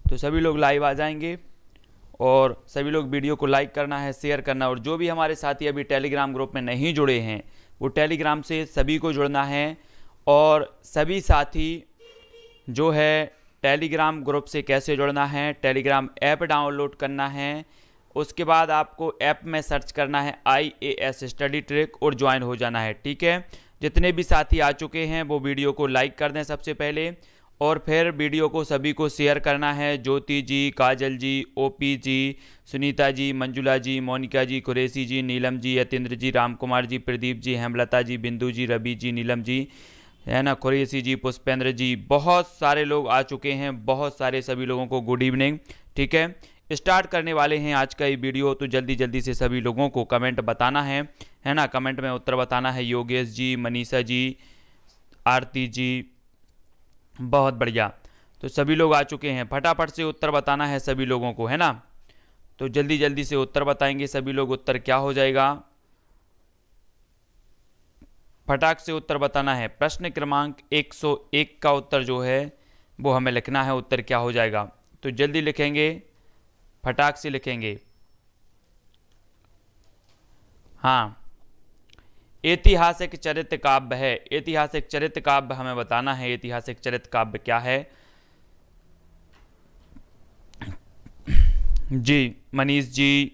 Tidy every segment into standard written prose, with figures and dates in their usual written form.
तो सभी लोग लाइव आ जाएंगे और सभी लोग वीडियो को लाइक करना है, शेयर करना। और जो भी हमारे साथी अभी टेलीग्राम ग्रुप में नहीं जुड़े हैं वो टेलीग्राम से सभी को जुड़ना है। और सभी साथी जो है टेलीग्राम ग्रुप से कैसे जुड़ना है, टेलीग्राम ऐप डाउनलोड करना है, उसके बाद आपको ऐप में सर्च करना है IAS स्टडी ट्रैक और ज्वाइन हो जाना है। ठीक है, जितने भी साथी आ चुके हैं वो वीडियो को लाइक कर दें सबसे पहले, और फिर वीडियो को सभी को शेयर करना है। ज्योति जी, काजल जी, OP जी, सुनीता जी, मंजुला जी, मोनिका जी, कुरैशी जी, नीलम जी, यतेंद्र जी, राम कुमार जी, प्रदीप जी, हेमलता जी, बिंदु जी, रवि जी, नीलम जी, है ना, कुरैशी जी, पुष्पेंद्र जी, बहुत सारे लोग आ चुके हैं, बहुत सारे। सभी लोगों को गुड इवनिंग। ठीक है, स्टार्ट करने वाले हैं आज का ये वीडियो। तो जल्दी जल्दी से सभी लोगों को कमेंट बताना है ना, कमेंट में उत्तर बताना है। योगेश जी, मनीषा जी, आरती जी, बहुत बढ़िया। तो सभी लोग आ चुके हैं, फटाफट से उत्तर बताना है सभी लोगों को, है ना। तो जल्दी जल्दी से उत्तर बताएंगे सभी लोग। उत्तर क्या हो जाएगा, फटाक से उत्तर बताना है। प्रश्न क्रमांक 101 का उत्तर जो है वो हमें लिखना है। उत्तर क्या हो जाएगा, तो जल्दी लिखेंगे, फटाक से लिखेंगे। हाँ, ऐतिहासिक चरित्र काव्य है। ऐतिहासिक चरित्र काव्य हमें बताना है। ऐतिहासिक चरित्र काव्य क्या है जी, मनीष जी,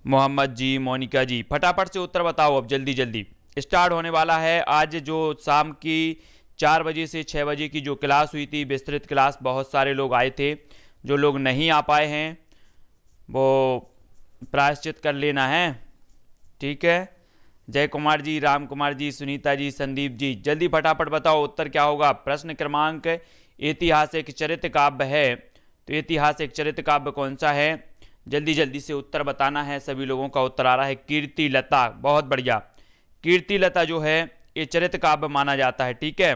मोहम्मद जी, मोनिका जी, फटाफट से उत्तर बताओ अब जल्दी जल्दी। स्टार्ट होने वाला है। आज जो शाम की 4 बजे से 6 बजे की जो क्लास हुई थी, विस्तृत क्लास, बहुत सारे लोग आए थे। जो लोग नहीं आ पाए हैं वो प्रायश्चित कर लेना है। ठीक है, जय कुमार जी, राम कुमार जी, सुनीता जी, संदीप जी, जल्दी फटाफट बताओ उत्तर क्या होगा। प्रश्न क्रमांक ऐतिहासिक चरित्र काव्य है, तो ऐतिहासिक चरित्र काव्य कौन सा है, जल्दी जल्दी से उत्तर बताना है। सभी लोगों का उत्तर आ रहा है कीर्ति लता, बहुत बढ़िया। कीर्ति लता जो है ये चरित्र काव्य माना जाता है। ठीक है,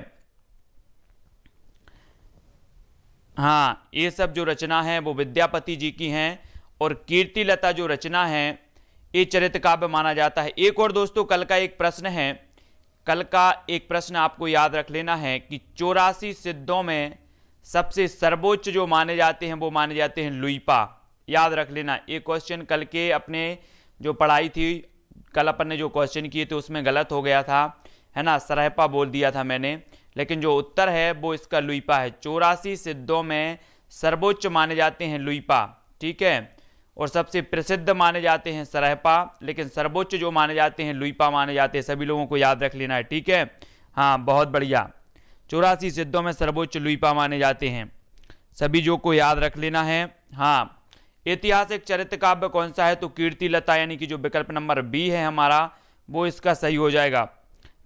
हाँ, ये सब जो रचना है वो विद्यापति जी की हैं, और कीर्ति लता जो रचना है ये चरित्र काव्य माना जाता है। एक और दोस्तों, कल का एक प्रश्न है, कल का एक प्रश्न आपको याद रख लेना है कि 84 सिद्धों में सबसे सर्वोच्च जो माने जाते हैं वो माने जाते हैं लुइपा। याद रख लेना, ये क्वेश्चन कल के अपने जो पढ़ाई थी, कल अपन ने जो क्वेश्चन किए थे उसमें गलत हो गया था, है ना, सरहपा बोल दिया था मैंने, लेकिन जो उत्तर है वो इसका लुइपा है। 84 सिद्धों में सर्वोच्च माने जाते हैं लुइपा। ठीक है, और सबसे प्रसिद्ध माने जाते हैं सरहपा, लेकिन सर्वोच्च जो माने जाते हैं लुइपा माने जाते हैं। सभी लोगों को याद रख लेना है। ठीक है, हाँ, बहुत बढ़िया। 84 सिद्धों में सर्वोच्च लुइपा माने जाते हैं, सभी जो को याद रख लेना है। हाँ, ऐतिहासिक चरित्र काव्य कौन सा है, तो कीर्ति लता, यानी कि जो विकल्प नंबर बी है हमारा वो इसका सही हो जाएगा।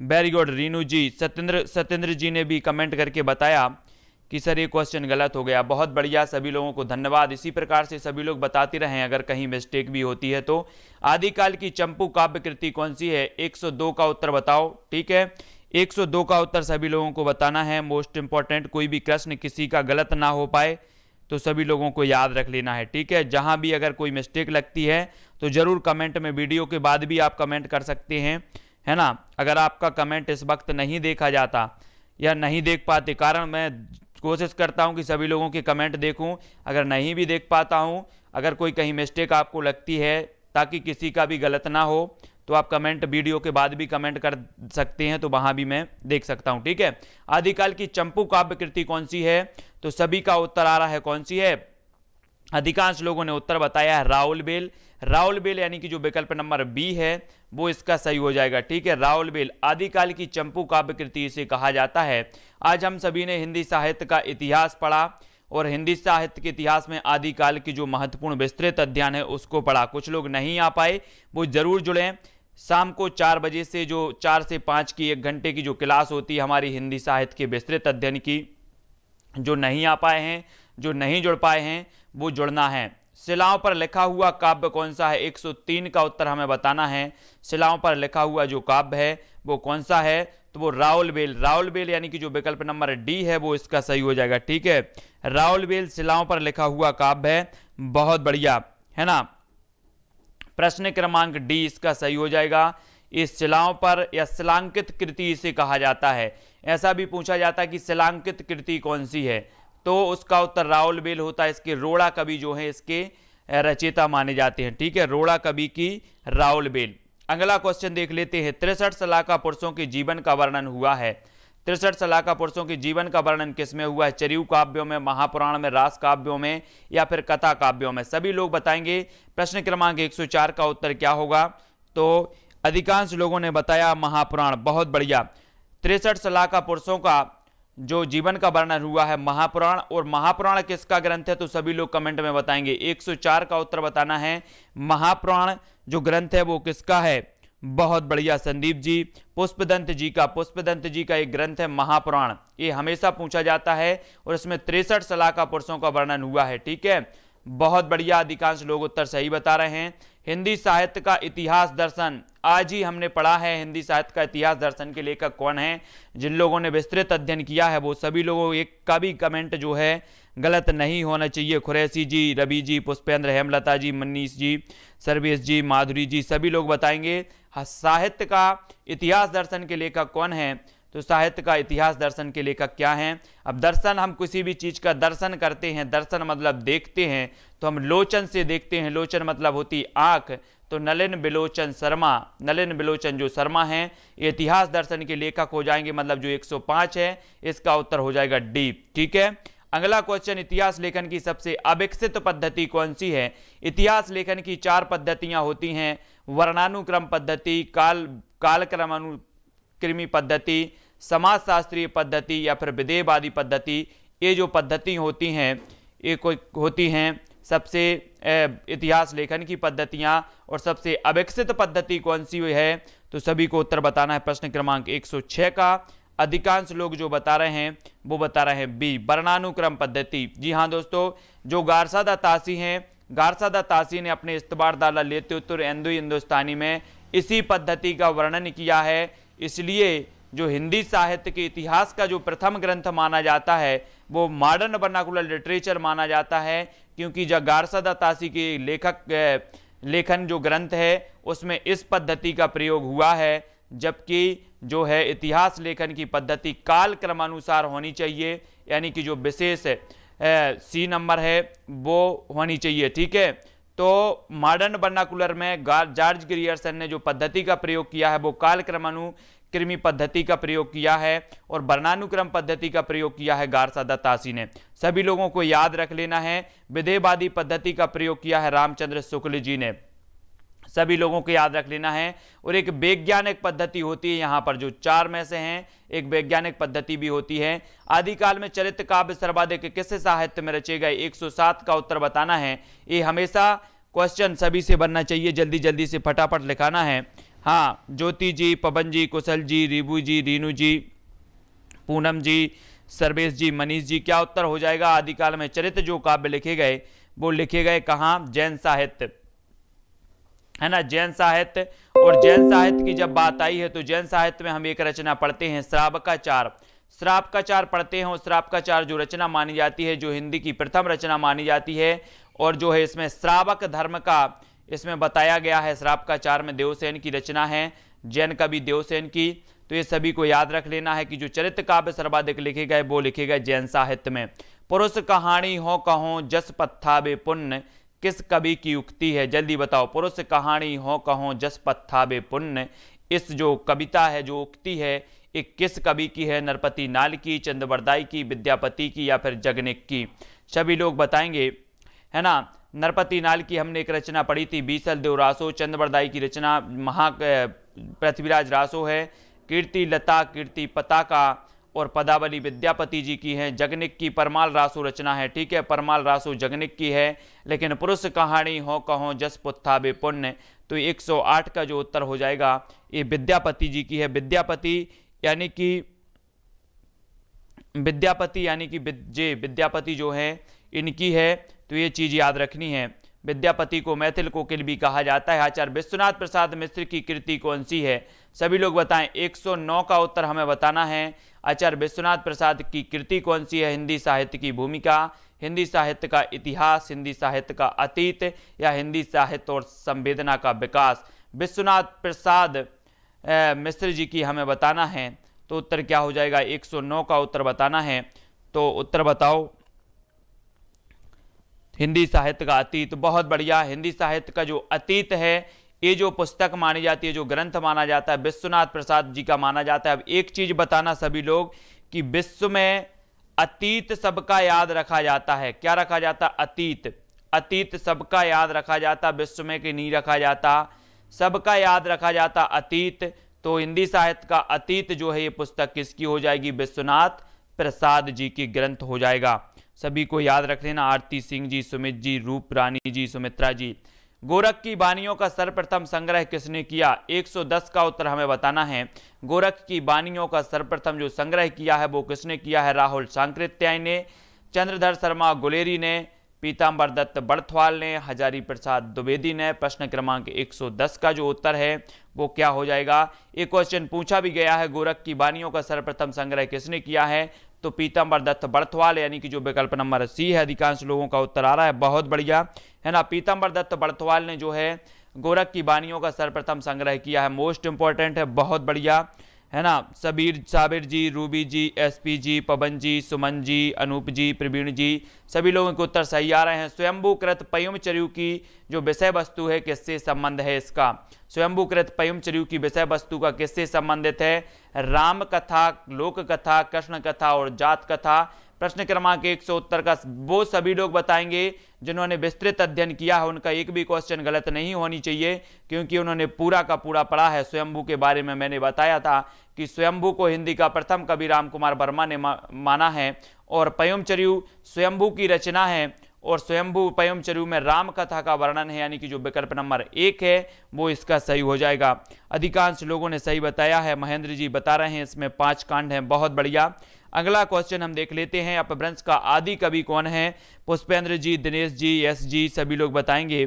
वेरी गुड रीनू जी, सत्येंद्र जी ने भी कमेंट करके बताया कि सर ये क्वेश्चन गलत हो गया। बहुत बढ़िया, सभी लोगों को धन्यवाद। इसी प्रकार से सभी लोग बताते रहें अगर कहीं मिस्टेक भी होती है तो। आदिकाल की चंपू काव्य कृति कौन सी है, 102 का उत्तर बताओ। ठीक है, 102 का उत्तर सभी लोगों को बताना है। मोस्ट इंपॉर्टेंट, कोई भी प्रश्न किसी का गलत ना हो पाए तो सभी लोगों को याद रख लेना है। ठीक है, जहां भी अगर कोई मिस्टेक लगती है तो जरूर कमेंट में, वीडियो के बाद भी आप कमेंट कर सकते हैं, है ना। अगर आपका कमेंट इस वक्त नहीं देखा जाता या नहीं देख पाते, कारण मैं कोशिश करता हूं कि सभी लोगों के कमेंट देखूं, अगर नहीं भी देख पाता हूं, अगर कोई कहीं मिस्टेक आपको लगती है ताकि किसी का भी गलत ना हो, तो आप कमेंट वीडियो के बाद भी कमेंट कर सकते हैं, तो वहां भी मैं देख सकता हूं। ठीक है, आदिकाल की चंपू काव्य कृति कौन सी है, तो सभी का उत्तर आ रहा है कौन सी है, अधिकांश लोगों ने उत्तर बताया है राउलबेल। राउलबेल यानी कि जो विकल्प नंबर बी है वो इसका सही हो जाएगा। ठीक है, राउलबेल आदिकाल की चंपू काव्य कृति इसे कहा जाता है। आज हम सभी ने हिंदी साहित्य का इतिहास पढ़ा, और हिंदी साहित्य के इतिहास में आदिकाल की जो महत्वपूर्ण विस्तृत अध्ययन है उसको पढ़ा। कुछ लोग नहीं आ पाए, वो जरूर जुड़ें। शाम को 4 बजे से जो 4 से 5 की 1 घंटे की जो क्लास होती है हमारी हिंदी साहित्य के विस्तृत अध्ययन की, जो नहीं आ पाए हैं, जो नहीं जुड़ पाए हैं, वो जुड़ना है। शिलाओं पर लिखा हुआ काव्य कौन सा है, 103 का उत्तर हमें बताना है। शिलाओं पर लिखा हुआ जो काव्य है वो कौन सा है, तो वो राउलबेल। राउलबेल यानी कि जो विकल्प नंबर डी है वो इसका सही हो जाएगा। ठीक है, राउलबेल शिलाओं पर लिखा हुआ काव्य है। बहुत बढ़िया, है ना। प्रश्न क्रमांक डी इसका सही हो जाएगा। इस शिलाओं पर या शिलांकित कृति इसे कहा जाता है। ऐसा भी पूछा जाता है कि शिलांकित कृति कौन सी है, तो उसका उत्तर राउल बेल होता है। इसके रोड़ा कवि जो है इसके रचयिता माने जाते हैं। ठीक है, रोड़ा कवि की राउल बेल। अगला क्वेश्चन देख लेते हैं। 63 सलाका पुरुषों के जीवन का वर्णन हुआ है। 63 सलाका पुरुषों के जीवन का वर्णन किसमें हुआ है? चरियु काव्यों में, महापुराण में, रास काव्यों में या फिर कथा काव्यों में? सभी लोग बताएंगे। प्रश्न क्रमांक 104 का उत्तर क्या होगा? तो अधिकांश लोगों ने बताया महापुराण। बहुत बढ़िया। 63 सलाका पुरुषों का जो जीवन का वर्णन हुआ है महापुराण। और महापुराण किसका ग्रंथ है? तो सभी लोग कमेंट में बताएंगे। 104 का उत्तर बताना है। महापुराण जो ग्रंथ है वो किसका है? बहुत बढ़िया संदीप जी, पुष्पदंत जी का। पुष्पदंत जी का एक ग्रंथ है महापुराण। ये हमेशा पूछा जाता है और इसमें 63 सलाका पुरुषों का वर्णन हुआ है। ठीक है, बहुत बढ़िया। अधिकांश लोग उत्तर सही बता रहे हैं। हिंदी साहित्य का इतिहास दर्शन, आज ही हमने पढ़ा है। हिंदी साहित्य का इतिहास दर्शन के लेखक कौन है? जिन लोगों ने विस्तृत अध्ययन किया है वो सभी लोगों, एक का भी कमेंट जो है गलत नहीं होना चाहिए। खुरैसी जी, रवि जी, पुष्पेंद्र, हेमलता जी, मनीष जी, सर्वेश जी, माधुरी जी, सभी लोग बताएंगे साहित्य का इतिहास दर्शन के लेखक कौन है? तो साहित्य का इतिहास दर्शन के लेखक क्या हैं? अब दर्शन, हम किसी भी चीज का दर्शन करते हैं, दर्शन मतलब देखते हैं, तो हम लोचन से देखते हैं। लोचन मतलब होती आंख। तो नलिन बिलोचन शर्मा, नलिन बिलोचन जो शर्मा हैं, ये इतिहास दर्शन के लेखक हो जाएंगे। मतलब जो 105 है इसका उत्तर हो जाएगा डी। ठीक है, अगला क्वेश्चन। इतिहास लेखन की सबसे अविकसित पद्धति कौन सी है? इतिहास लेखन की 4 पद्धतियां होती हैं। वर्णानुक्रम पद्धति, कालक्रमानुक्रमी पद्धति, समाजशास्त्रीय पद्धति या फिर विधेयवादी पद्धति। ये जो पद्धति होती हैं ये कोई होती हैं सबसे इतिहास लेखन की पद्धतियां। और सबसे अविकसित पद्धति कौन सी है? तो सभी को उत्तर बताना है। प्रश्न क्रमांक 106 का अधिकांश लोग जो बता रहे हैं वो बता रहे हैं बी, वर्णानुक्रम पद्धति। जी हाँ दोस्तों, जो गारसादा तासी हैं, गारसादा तासी ने अपने इस्तबार दाला लेते उत्तर हिंदुस्तानी में इसी पद्धति का वर्णन किया है। इसलिए जो हिंदी साहित्य के इतिहास का जो प्रथम ग्रंथ माना जाता है वो मॉडर्न वर्नाकुलर लिटरेचर माना जाता है, क्योंकि जब गारसादा तासी के लेखन जो ग्रंथ है उसमें इस पद्धति का प्रयोग हुआ है। जबकि जो है इतिहास लेखन की पद्धति काल क्रमानुसार होनी चाहिए, यानी कि जो विशेष सी नंबर है वो होनी चाहिए। ठीक है, तो मॉडर्न वर्नाकुलर में जॉर्ज ग्रियर्सन ने जो पद्धति का प्रयोग किया है वो काल क्रमानुक्रमी पद्धति का प्रयोग किया है और वर्णानुक्रम पद्धति का प्रयोग किया है गारसादा तासी ने। सभी लोगों को याद रख लेना है। विधेयवादी पद्धति का प्रयोग किया है रामचंद्र शुक्ल जी ने। सभी लोगों को याद रख लेना है। और एक वैज्ञानिक पद्धति होती है, यहाँ पर जो 4 में से हैं, एक वैज्ञानिक पद्धति भी होती है। आदिकाल में चरित्र काव्य सर्वाधिक किस साहित्य में रचे गए? 107 का उत्तर बताना है। ये हमेशा क्वेश्चन सभी से बनना चाहिए, जल्दी जल्दी से फटाफट लिखाना है। हाँ, ज्योति जी, पवन जी, कुशल जी, रिबू जी, रीनू जी, पूनम जी, सर्वेश जी, मनीष जी, क्या उत्तर हो जाएगा? आदिकाल में चरित्र जो काव्य लिखे गए वो लिखे गए कहाँ? जैन साहित्य, है ना, जैन साहित्य। और जैन साहित्य की जब बात आई है तो जैन साहित्य में हम एक रचना पढ़ते हैं श्रावकाचार। श्रावकाचार पढ़ते हैं और श्रावकाचार जो रचना मानी जाती है, जो हिंदी की प्रथम रचना मानी जाती है, और जो है इसमें श्रावक धर्म का इसमें बताया गया है। श्रावकाचार में देवसेन की रचना है, जैन कवि देवसेन की। तो ये सभी को याद रख लेना है कि जो चरित्र काव्य सर्वाधिक लिखे गए वो लिखे गए जैन साहित्य में। पुरुष कहानी हो कहो जस पत्थाबे पुण्य, किस कवि की उक्ति है? जल्दी बताओ। पुरुष कहानी हो कहो जस पत्थाबे पुण्य, इस जो कविता है, जो उक्ति है, एक किस कवि की है? नरपति नाल की, चंद्रवरदाई की, विद्यापति की या फिर जगनिक की? सभी लोग बताएंगे, है ना। नरपति नाल की हमने एक रचना पढ़ी थी, बीसल देव रासो। चंद्रवरदाई की रचना पृथ्वीराज रासो है। कीर्ति लता, कीर्ति पताका और पदावली विद्यापति जी की है। जगनिक की परमाल रासो रचना है। ठीक है, परमाल रासो जगनिक की है। लेकिन पुरुष कहानी हो कहो जस पुत्थाबे पुण्य, तो 108 का जो उत्तर हो जाएगा ये विद्यापति जी की है। विद्यापति यानी कि विद्यापति जो है इनकी है। तो ये चीज याद रखनी है। विद्यापति को मैथिल कोकिल भी कहा जाता है। आचार्य विश्वनाथ प्रसाद मिश्र की कृति कौन सी है? सभी लोग बताएं। 109 का उत्तर हमें बताना है। आचार्य विश्वनाथ प्रसाद की कृति कौन सी है? हिंदी साहित्य की भूमिका, हिंदी साहित्य का इतिहास, हिंदी साहित्य का अतीत या हिंदी साहित्य और संवेदना का विकास? विश्वनाथ प्रसाद मिश्र जी की हमें बताना है। तो उत्तर क्या हो जाएगा? 109 का उत्तर बताना है। तो उत्तर बताओ। हिंदी साहित्य का अतीत, बहुत बढ़िया। हिंदी साहित्य का जो अतीत है, ये जो पुस्तक मानी जाती है, जो ग्रंथ माना जाता है, विश्वनाथ प्रसाद जी का माना जाता है। अब एक चीज बताना सभी लोग कि विश्व में अतीत सबका याद रखा जाता है। क्या रखा जाता? अतीत। अतीत सबका याद रखा जाता, विश्व में कि नहीं रखा जाता? सबका याद रखा जाता अतीत। तो हिंदी साहित्य का अतीत जो है, ये पुस्तक किसकी हो जाएगी? विश्वनाथ प्रसाद जी की ग्रंथ हो जाएगा। सभी को याद रख लेना, आरती सिंह जी, सुमित जी, रूप रानी जी, सुमित्रा जी। गोरख की बानियों का सर्वप्रथम संग्रह किसने किया? 110 का उत्तर हमें बताना है। गोरख की बानियों का सर्वप्रथम जो संग्रह किया है वो किसने किया है? राहुल सांकृत्यायन ने, चंद्रधर शर्मा गुलेरी ने, पीताम्बर दत्त बड़थवाल ने, हजारी प्रसाद द्विवेदी ने। प्रश्न क्रमांक 110 का जो उत्तर है वो क्या हो जाएगा? एक क्वेश्चन पूछा भी गया है, गोरख की बानियों का सर्वप्रथम संग्रह किसने किया है? तो पीताम्बर दत्त बड़थवाल, यानी कि जो विकल्प नंबर सी है, अधिकांश लोगों का उत्तर आ रहा है। बहुत बढ़िया, है ना। पीताम्बर दत्त बड़थवाल ने जो है गोरख की बानियों का सर्वप्रथम संग्रह किया है। मोस्ट इंपॉर्टेंट है, बहुत बढ़िया, है ना। सबीर, साबिर जी, रूबी जी, एसपी जी, पवन जी, सुमन जी, अनूप जी, प्रवीण जी, सभी लोगों के उत्तर सही आ रहे हैं। स्वयंभूकृत पयुमचर्यु की जो विषय वस्तु है, किससे संबंध है इसका? स्वयंभूकृत पयुमचर्यु की विषय वस्तु का किससे संबंधित है? राम कथा, लोक कथा, कृष्ण कथा और जात कथा। प्रश्न क्रमांक 100 उत्तर का वो सभी लोग बताएंगे जिन्होंने विस्तृत अध्ययन किया है। उनका एक भी क्वेश्चन गलत नहीं होनी चाहिए, क्योंकि उन्होंने पूरा का पूरा पढ़ा है। स्वयंभू के बारे में मैंने बताया था कि स्वयंभू को हिंदी का प्रथम कवि राम कुमार वर्मा ने माना है, और पयुमचर्यु स्वयंभू की रचना है, और स्वयंभू पयुमचर्यु में राम कथा का वर्णन है, यानी कि जो विकल्प नंबर 1 है वो इसका सही हो जाएगा। अधिकांश लोगों ने सही बताया है। महेंद्र जी बता रहे हैं इसमें 5 कांड हैं, बहुत बढ़िया। अगला क्वेश्चन हम देख लेते हैं, अपभ्रंश का आदि कवि कौन है? पुष्पेंद्र जी, दिनेश जी, यश जी, सभी लोग बताएंगे।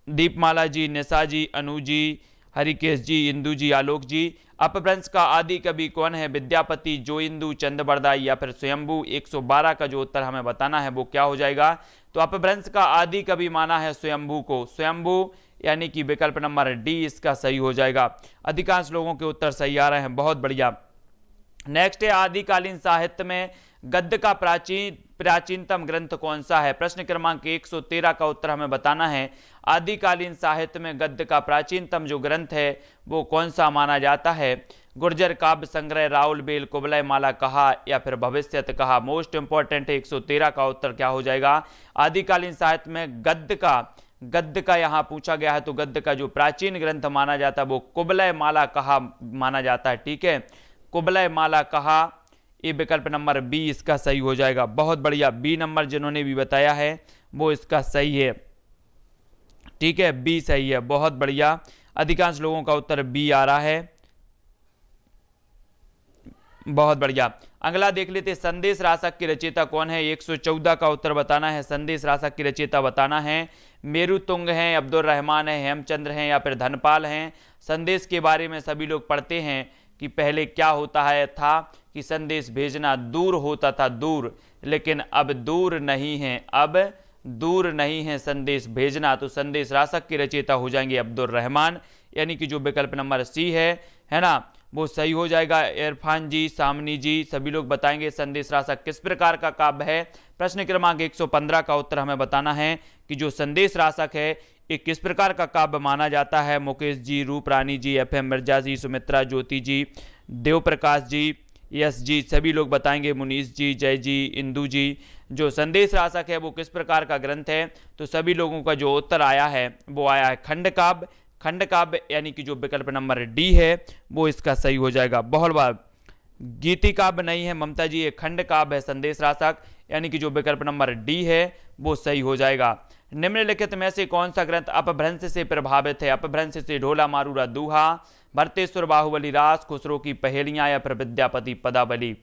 दीपमाला जी, निशा जी, अनु जी, हरिकेश जी, इंदु जी, आलोक जी। अपभ्रंश का आदि कवि कौन है? विद्यापति, जोइंदु, चंद्रबरदाई या फिर स्वयंभू? 112 का जो उत्तर हमें बताना है वो क्या हो जाएगा? तो अपभ्रंश का आदि कवि माना है स्वयंभू को, स्वयंभू, यानी कि विकल्प नंबर डी इसका सही हो जाएगा। अधिकांश लोगों के उत्तर सही आ रहे हैं, बहुत बढ़िया। नेक्स्ट है, आदिकालीन साहित्य में गद्य का प्राचीनतम ग्रंथ कौन सा है? प्रश्न क्रमांक 113 का उत्तर हमें बताना है। आदिकालीन साहित्य में गद्य का प्राचीनतम जो ग्रंथ है वो कौन सा माना जाता है? गुर्जर काव्य संग्रह, राउल बेल, कुबलय माला कहा या फिर भविष्यत कहा? मोस्ट इंपॉर्टेंट है, 113 का उत्तर क्या हो जाएगा? आदिकालीन साहित्य में गद्य का यहां पूछा गया है, तो गद्य का जो प्राचीन ग्रंथ माना जाता है वो कुबलय माला कहा माना जाता है। ठीक है, कुबलय माला कहा, ये विकल्प नंबर बी इसका सही हो जाएगा। बहुत बढ़िया, बी नंबर जिन्होंने भी बताया है वो इसका सही है। ठीक है, बी सही है, बहुत बढ़िया। अधिकांश लोगों का उत्तर बी आ रहा है, बहुत बढ़िया। अगला देख लेते, संदेश रासक की रचयिता कौन है? 114 का उत्तर बताना है। संदेश रासक की रचयिता बताना है। मेरू तुंग हैं, अब्दुल रहमान है, हेमचंद्र हैं या फिर धनपाल हैं? संदेश के बारे में सभी लोग पढ़ते हैं कि पहले क्या होता है था कि संदेश भेजना दूर होता था, दूर, लेकिन अब दूर नहीं है, अब दूर नहीं है संदेश भेजना। तो संदेश रासक की रचयिता हो जाएंगे अब्दुल रहमान, यानी कि जो विकल्प नंबर सी है ना, वो सही हो जाएगा। इरफान जी, सामनी जी, सभी लोग बताएंगे संदेश रासक किस प्रकार का काव्य है? प्रश्न क्रमांक 115 का उत्तर हमें बताना है कि जो संदेश रासक है ये किस प्रकार का काव्य माना जाता है? मुकेश जी, रूप रानी जी, FM मिर्जा जी, सुमित्रा, ज्योति जी, देव प्रकाश जी, यश जी, सभी लोग बताएंगे। मुनीष जी, जय जी, इंदु जी। जो संदेश रासक है वो किस प्रकार का ग्रंथ है? तो सभी लोगों का जो उत्तर आया है वो आया है खंड काव्य, खंड काव्य, यानी कि जो विकल्प नंबर डी है वो इसका सही हो जाएगा। बहुत बार गीति काव्य नहीं है ममता जी, ये खंड काव्य है संदेश रासक, यानी कि जो विकल्प नंबर डी है वो सही हो जाएगा। निम्नलिखित में से कौन सा ग्रंथ अपभ्रंश से प्रभावित है? अपभ्रंश से ढोला मारूरा दूहा, भरतेश्वर बाहुबली रास, खुसरो की पहेलियां या फिर विद्यापति पदावली?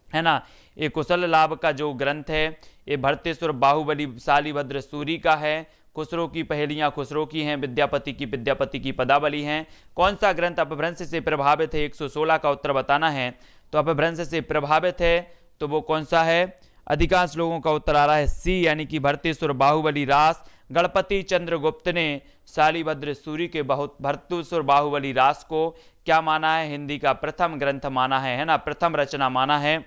है ना, ये कुशल लाभ का जो ग्रंथ है ये भरतेश्वर बाहुबली शालिभद्र सूरी का है। खुसरो की पहेलियां खुसरो की हैं, विद्यापति की पदावली हैं। कौन सा ग्रंथ अपभ्रंश से प्रभावित है? 116 का उत्तर बताना है। तो अपभ्रंश से प्रभावित है तो वो कौन सा है? अधिकांश लोगों का उत्तर आ रहा है सी, यानी कि भरतेश्वर बाहुबली रास। गणपति चंद्रगुप्त ने शालिभद्र सूरी के भरतेश्वर बाहुबली रास को क्या माना है? हिंदी का प्रथम ग्रंथ माना है ना, प्रथम रचना माना है,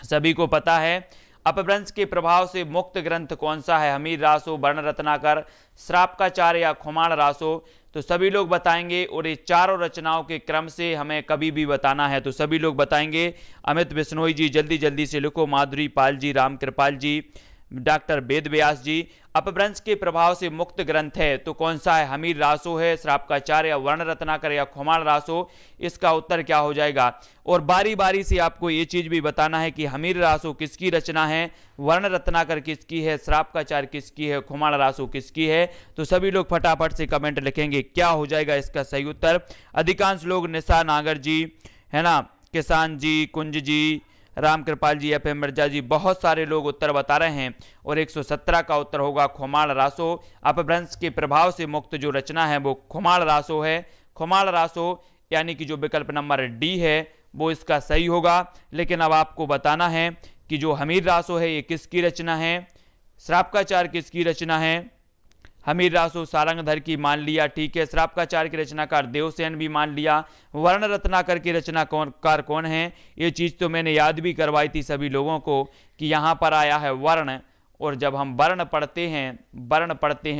सभी को पता है। अपभ्रंश के प्रभाव से मुक्त ग्रंथ कौन सा है? हमीर रासो, वर्ण रत्नाकर, श्रापकाचार्य या खुमाण रासो? तो सभी लोग बताएंगे और ये चारों रचनाओं के क्रम से हमें कभी भी बताना है, तो सभी लोग बताएंगे। अमित बिश्नोई जी जल्दी जल्दी से लिखो, माधुरी पाल जी, राम कृपाल जी, डॉक्टर वेद व्यास जी। अपभ्रंश के प्रभाव से मुक्त ग्रंथ है तो कौन सा है? हमीर रासो है, श्रापकाचार्य या वर्ण रत्नाकर या खुमाण रासो? इसका उत्तर क्या हो जाएगा? और बारी बारी से आपको ये चीज भी बताना है कि हमीर रासो किसकी रचना है, वर्ण रत्नाकर किसकी है, श्रापकाचार्य किसकी है, खुमाण रासो किसकी है? तो सभी लोग फटाफट से कमेंट लिखेंगे क्या हो जाएगा इसका सही उत्तर। अधिकांश लोग निशा नागर जी, है ना, किसान जी, कुंज जी, राम कृपाल जी, एफ एम मिर्जा जी, बहुत सारे लोग उत्तर बता रहे हैं। और 117 का उत्तर होगा खुमाण रासो। अपभ्रंश के प्रभाव से मुक्त जो रचना है वो खुमाण रासो है। खुमाण रासो यानी कि जो विकल्प नंबर डी है वो इसका सही होगा। लेकिन अब आपको बताना है कि जो हमीर रासो है ये किसकी रचना है, श्रापकाचार्य किसकी रचना है। हमीर रासो सारंगधर की मान लिया, ठीक है। श्रापकाचार्य की रचनाकार देवसेन भी मान लिया। वर्ण रत्नाकर की रचनाकार कौन है, ये चीज़ तो मैंने याद भी करवाई थी सभी लोगों को कि यहाँ पर आया है वर्ण। और जब हम वर्ण पढ़ते हैं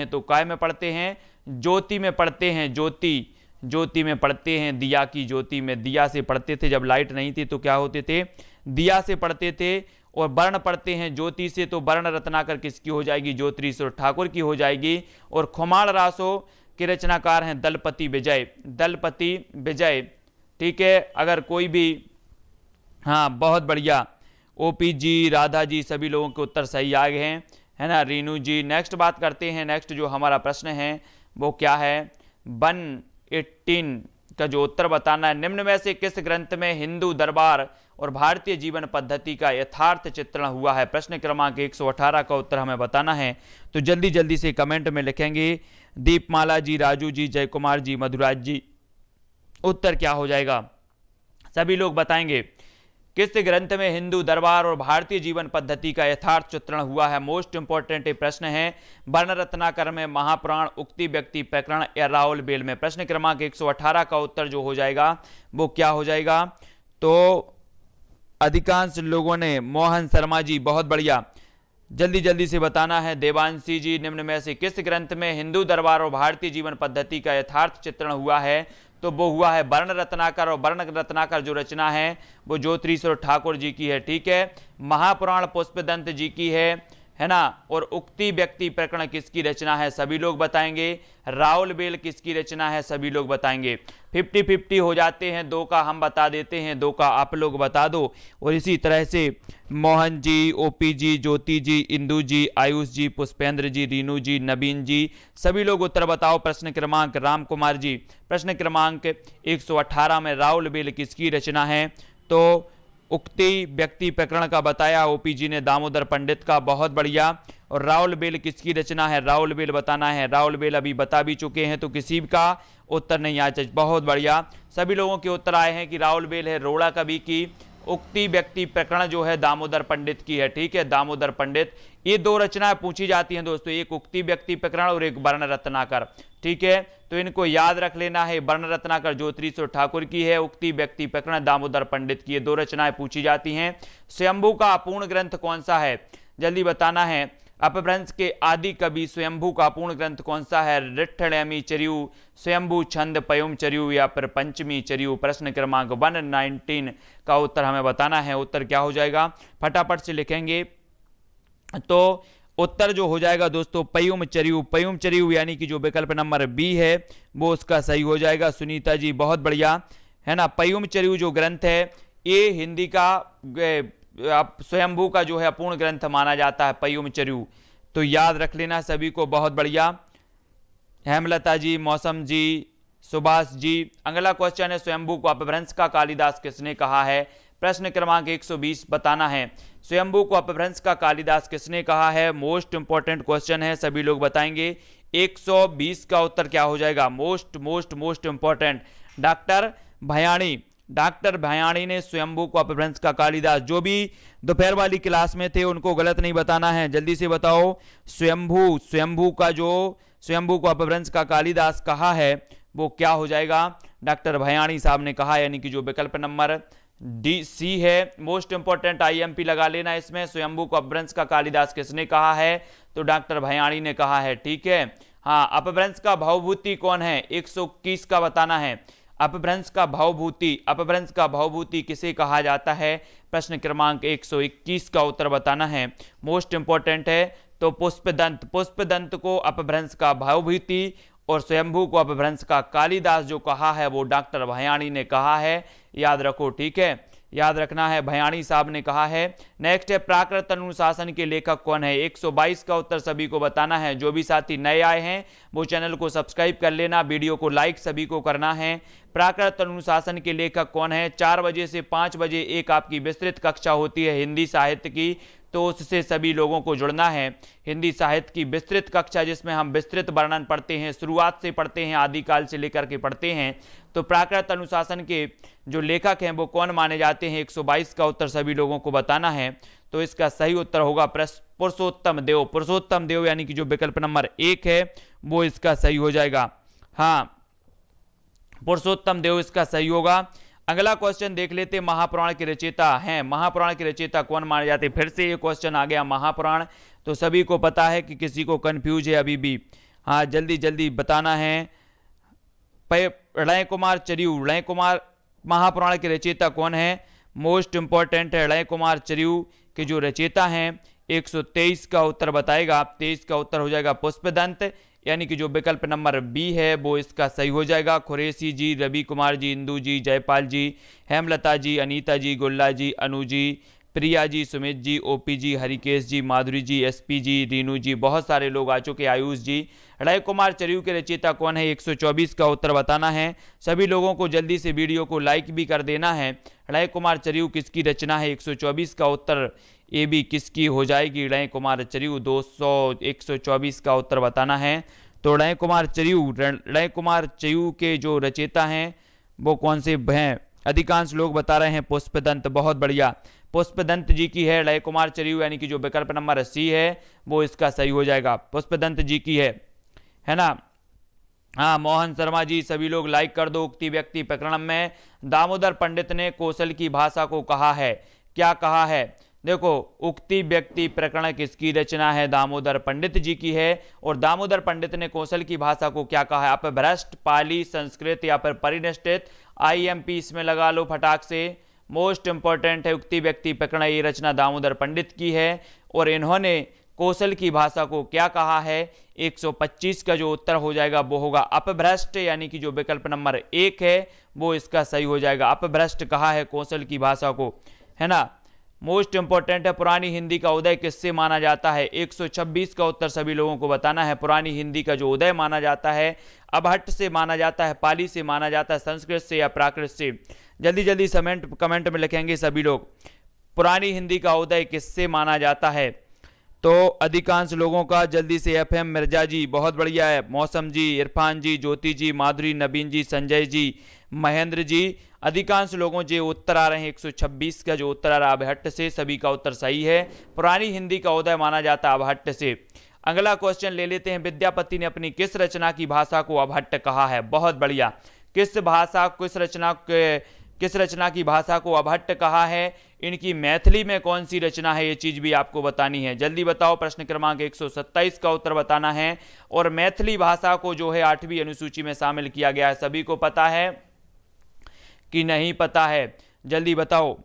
तो काय में पढ़ते हैं, ज्योति में पढ़ते हैं, ज्योति में पढ़ते हैं, दिया की ज्योति में, दिया से पढ़ते थे। जब लाइट नहीं थी तो क्या होते थे, दिया से पढ़ते थे। और वर्ण पढ़ते हैं ज्योति से, तो वर्ण रत्नाकर किसकी हो जाएगी, ज्योतिरीश्वर ठाकुर की हो जाएगी। और खुमाण रासो के रचनाकार हैं दलपति विजय, ठीक है। अगर कोई भी, हाँ बहुत बढ़िया, ओपी जी, राधा जी, सभी लोगों के उत्तर सही आ गए हैं, है ना, रीनू जी। नेक्स्ट बात करते हैं, नेक्स्ट जो हमारा प्रश्न है वो क्या है, 118 का जो उत्तर बताना है, निम्न में से किस ग्रंथ में हिंदू दरबार और भारतीय जीवन पद्धति का यथार्थ चित्रण हुआ है? प्रश्न क्रमांक 118 का उत्तर हमें बताना है, तो जल्दी जल्दी से कमेंट में लिखेंगे। दीपमाला जी, राजू जी, जय कुमार जी, मधुराज जी, उत्तर क्या हो जाएगा सभी लोग बताएंगे। किस ग्रंथ में हिंदू दरबार और भारतीय जीवन पद्धति का यथार्थ चित्रण हुआ है? मोस्ट इंपॉर्टेंट प्रश्न है। वर्ण रत्नाकर में, महापुराण, उक्ति व्यक्ति प्रकरण या रावल बेल में? प्रश्न क्रमांक 118 का उत्तर जो हो जाएगा वो क्या हो जाएगा? तो अधिकांश लोगों ने, मोहन शर्मा जी बहुत बढ़िया, जल्दी जल्दी से बताना है। देवांशी जी, निम्न में से किस ग्रंथ में हिंदू दरबार और भारतीय जीवन पद्धति का यथार्थ चित्रण हुआ है? तो वो हुआ है वर्ण रत्नाकर। और वर्ण रत्नाकर जो रचना है वो ज्योतिरीश्वर ठाकुर जी की है, ठीक है। महापुराण पुष्पदंत जी की है ना। और उक्ति व्यक्ति प्रकरण किसकी रचना है? सभी लोग बताएंगे। रावल बेल किसकी रचना है? सभी लोग बताएंगे। 50-50 हो जाते हैं, 2 का हम बता देते हैं, 2 का आप लोग बता दो। और इसी तरह से मोहन जी, ओपी जी, ज्योति जी, इंदु जी, आयुष जी, पुष्पेंद्र जी, रीनू जी, नवीन जी, सभी लोग उत्तर बताओ। प्रश्न क्रमांक, राम कुमार जी, प्रश्न क्रमांक 118 में रावल बेल किसकी रचना है? तो उक्ति व्यक्ति प्रकरण का बताया ओपी जी ने, दामोदर पंडित का, बहुत बढ़िया। और रावल बेल किसकी रचना है? रावल बेल बताना है। रावल बेल अभी बता भी चुके हैं, तो किसी का उत्तर नहीं आया, बहुत बढ़िया। सभी लोगों के उत्तर आए हैं कि रावल बेल है रोड़ा कवि की। उक्ति व्यक्ति प्रकरण जो है दामोदर पंडित की है, ठीक है, दामोदर पंडित। ये 2 रचनाएं पूछी जाती हैं दोस्तों, एक उक्ति व्यक्ति प्रकरण और एक वर्ण रत्नाकर, ठीक है। तो इनको याद रख लेना है। वर्ण रत्नाकर ज्योतिरीश्वर ठाकुर की है, उक्ति व्यक्ति प्रकरण दामोदर पंडित की, ये 2 रचनाएं पूछी जाती हैं। स्वयंभू का अपूर्ण ग्रंथ कौन सा है? जल्दी बताना है। अपभ्रंश के आदि कवि स्वयंभू का पूर्ण ग्रंथ कौन सा है? रिट्ठण्यमी चर्यु, स्वयंभू छंद, पयुम चर्यु या फिर पंचमी चर्यु? प्रश्न क्रमांक 119 का उत्तर हमें बताना है। उत्तर क्या हो जाएगा फटाफट से लिखेंगे। तो उत्तर जो हो जाएगा दोस्तों पयुम चर्यु यानी कि जो विकल्प नंबर बी है वो उसका सही हो जाएगा। सुनीता जी बहुत बढ़िया, है ना। पयुम चर्यु जो ग्रंथ है ये हिंदी का स्वयंभू का जो है अपूर्ण ग्रंथ माना जाता है, पयुम चर्यु, तो याद रख लेना सभी को, बहुत बढ़िया। हेमलता जी, मौसम जी, सुभाष जी। अगला क्वेश्चन है, स्वयंभू को अपभ्रंश का कालिदास किसने कहा है? प्रश्न क्रमांक 120 बताना है। स्वयंभू को अपभ्रंश का कालिदास किसने कहा है? मोस्ट इंपॉर्टेंट क्वेश्चन है, सभी लोग बताएंगे। 120 का उत्तर क्या हो जाएगा? मोस्ट इंपॉर्टेंट, डॉक्टर भयाणी ने स्वयंभू को अपभ्रंश का कालिदास, जो भी दोपहर वाली क्लास में थे उनको गलत नहीं बताना है, जल्दी से बताओ। स्वयंभू को अपभ्रंश का कालिदास कहा है वो क्या हो जाएगा? डॉक्टर भयाणी साहब ने कहा, यानी कि जो विकल्प नंबर डी सी है। मोस्ट इंपॉर्टेंट आईएमपी लगा लेना इसमें। स्वयंभू को अपभ्रंश का कालिदास किसने कहा है? तो डॉक्टर भयाणी ने कहा है। ठीक है। हाँ, अपभ्रंश का भावभूति कौन है? 121 का बताना है। अपभ्रंश का भावभूति किसे कहा जाता है? प्रश्न क्रमांक 121 का उत्तर बताना है। मोस्ट इंपॉर्टेंट है। तो पुष्पदंत को अपभ्रंश का भावभूति और स्वयंभू को अपभ्रंश का कालिदास जो कहा है वो डॉक्टर भयाणी ने कहा है। याद रखो। ठीक है, याद रखना है, भयाणी साहब ने कहा है। नेक्स्ट है प्राकृत अनुशासन के लेखक कौन है? 122 का उत्तर सभी को बताना है। जो भी साथी नए आए हैं वो चैनल को सब्सक्राइब कर लेना, वीडियो को लाइक सभी को करना है। प्राकृत अनुशासन के लेखक कौन है? 4 बजे से 5 बजे एक आपकी विस्तृत कक्षा होती है हिंदी साहित्य की, तो उससे सभी लोगों को जुड़ना है। हिंदी साहित्य की विस्तृत कक्षा जिसमें हम विस्तृत वर्णन पढ़ते हैं, शुरुआत से पढ़ते हैं, आदिकाल से लेकर के पढ़ते हैं। तो प्राकृत अनुशासन के जो लेखक हैं वो कौन माने जाते हैं? 122 का उत्तर सभी लोगों को बताना है। तो इसका सही उत्तर होगा पुरुषोत्तम देव। पुरुषोत्तम देव यानी कि जो विकल्प नंबर 1 है वो इसका सही हो जाएगा। हाँ, पुरुषोत्तम देव इसका सही होगा। अगला क्वेश्चन देख लेते। महापुराण के रचयिता हैं, महापुराण के रचयिता कौन माने जाते? फिर से ये क्वेश्चन आ गया महापुराण, तो सभी को पता है कि किसी को कंफ्यूज है अभी भी। हाँ, जल्दी जल्दी बताना है। ऋणय कुमार चरियू, ऋणय कुमार महापुराण के रचयिता कौन है? मोस्ट इंपॉर्टेंट है, ऋणय कुमार चरियू के जो रचयिता हैं। 123 का उत्तर बताएगा। 23 का उत्तर हो जाएगा पुष्पदंत, यानी कि जो विकल्प नंबर बी है वो इसका सही हो जाएगा। खुरेशी जी, रवि कुमार जी, इंदू जी, जयपाल जी, हेमलता जी, अनीता जी, गुल्ला जी, अनु जी, प्रिया जी, सुमित जी, ओपी जी, हरिकेश जी, माधुरी जी, एसपी जी, रीनू जी, बहुत सारे लोग आ चुके। आयुष जी। ऋणय कुमार चरियू के रचयिता कौन है? 124 का उत्तर बताना है। सभी लोगों को जल्दी से वीडियो को लाइक भी कर देना है। ऋणय कुमार चरियू किसकी रचना है? 124 का उत्तर ए बी किसकी हो जाएगी? ऋणय कुमार चरियू 124 का उत्तर बताना है। तो ऋणय कुमार चरियू के जो रचयिता हैं वो कौन से हैं? अधिकांश लोग बता रहे हैं पुष्पदंत। बहुत बढ़िया, पुष्पदंत जी की है ऋणय कुमार चरियू, यानी कि जो विकल्प नंबर सी है वो इसका सही हो जाएगा। पुष्पदंत जी की है ना। हाँ, मोहन शर्मा जी, सभी लोग लाइक कर दो। उक्ति व्यक्ति प्रकरण में दामोदर पंडित ने कौशल की भाषा को कहा है। क्या कहा है? देखो, उक्ति व्यक्ति प्रकरण किसकी रचना है? दामोदर पंडित जी की है। और दामोदर पंडित ने कौशल की भाषा को क्या कहा है? अपभ्रष्ट, पाली, संस्कृत या फिर परिनिष्ठित। आईएमपी इसमें लगा लो फटाक से। मोस्ट इंपॉर्टेंट है, उक्ति व्यक्ति प्रकरण ये रचना दामोदर पंडित की है और इन्होंने कौशल की भाषा को क्या कहा है? 125 का जो उत्तर हो जाएगा वो होगा अपभ्रष्ट, यानी कि जो विकल्प नंबर 1 है वो इसका सही हो जाएगा। अपभ्रष्ट कहा है कौशल की भाषा को, है ना। मोस्ट इंपॉर्टेंट है, पुरानी हिंदी का उदय किससे माना जाता है? 126 का उत्तर सभी लोगों को बताना है। पुरानी हिंदी का जो उदय माना जाता है अबहट्ट से माना जाता है, पाली से माना जाता है, संस्कृत से या प्राकृत से? जल्दी जल्दी कमेंट में लिखेंगे सभी लोग। पुरानी हिंदी का उदय किससे माना जाता है? तो अधिकांश लोगों का जल्दी से FM मिर्जा जी, बहुत बढ़िया है। मौसम जी, इरफान जी, ज्योति जी, माधुरी, नबीन जी, संजय जी, महेंद्र जी, अधिकांश लोगों जो उत्तर आ रहे हैं 126 का जो उत्तर आ रहा है अबहट्ट से, सभी का उत्तर सही है। पुरानी हिंदी का उदय माना जाता है अबहट्ट से। अगला क्वेश्चन ले लेते हैं। विद्यापति ने अपनी किस रचना की भाषा को अबहट्ट कहा है? बहुत बढ़िया। किस रचना की भाषा को अबहट्ट कहा है? इनकी मैथिली में कौन सी रचना है, ये चीज भी आपको बतानी है। जल्दी बताओ। प्रश्न क्रमांक 127 का उत्तर बताना है। और मैथिली भाषा को जो है 8वीं अनुसूची में शामिल किया गया है। सभी को पता है कि नहीं पता है? जल्दी बताओ।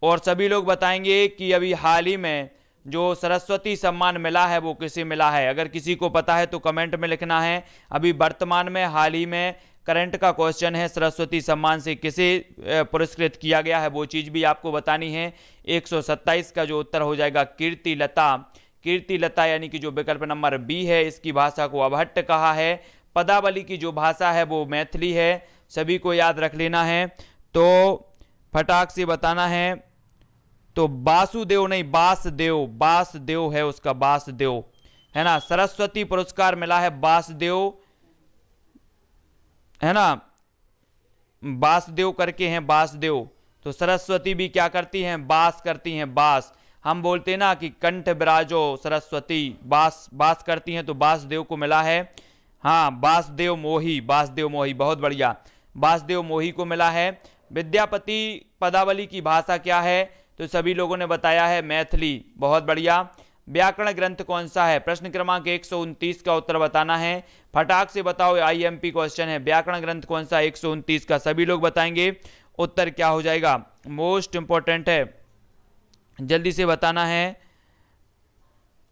और सभी लोग बताएंगे कि अभी हाल ही में जो सरस्वती सम्मान मिला है वो किसे मिला है? अगर किसी को पता है तो कमेंट में लिखना है। अभी वर्तमान में हाल ही में करंट का क्वेश्चन है, सरस्वती सम्मान से किसे पुरस्कृत किया गया है वो चीज भी आपको बतानी है। 127 का जो उत्तर हो जाएगा कीर्तिलता। कीर्तिलता यानी कि जो विकल्प नंबर बी है, इसकी भाषा को अबहट्ट कहा है। पदावली की जो भाषा है वो मैथिली है, सभी को याद रख लेना है। तो फटाक से बताना है। तो वासुदेव नहीं, बासदेव है उसका, बासदेव, है ना। सरस्वती पुरस्कार मिला है वासदेव, है ना। वासदेव करके हैं, वासदेव। तो सरस्वती भी क्या करती हैं? बास करती हैं, बास। हम बोलते हैं ना कि कंठ विराजो सरस्वती, बास करती हैं, तो वासदेव को मिला है। हाँ, वासदेव मोही, बहुत बढ़िया, वासदेव मोही को मिला है। विद्यापति पदावली की भाषा क्या है? तो सभी लोगों ने बताया है मैथिली, बहुत बढ़िया। व्याकरण ग्रंथ कौन सा है? प्रश्न क्रमांक 129 का उत्तर बताना है। फटाक से बताओ, आईएमपी क्वेश्चन है। व्याकरण ग्रंथ कौन सा 129 का? सभी लोग बताएंगे उत्तर क्या हो जाएगा। मोस्ट इंपॉर्टेंट है, जल्दी से बताना है।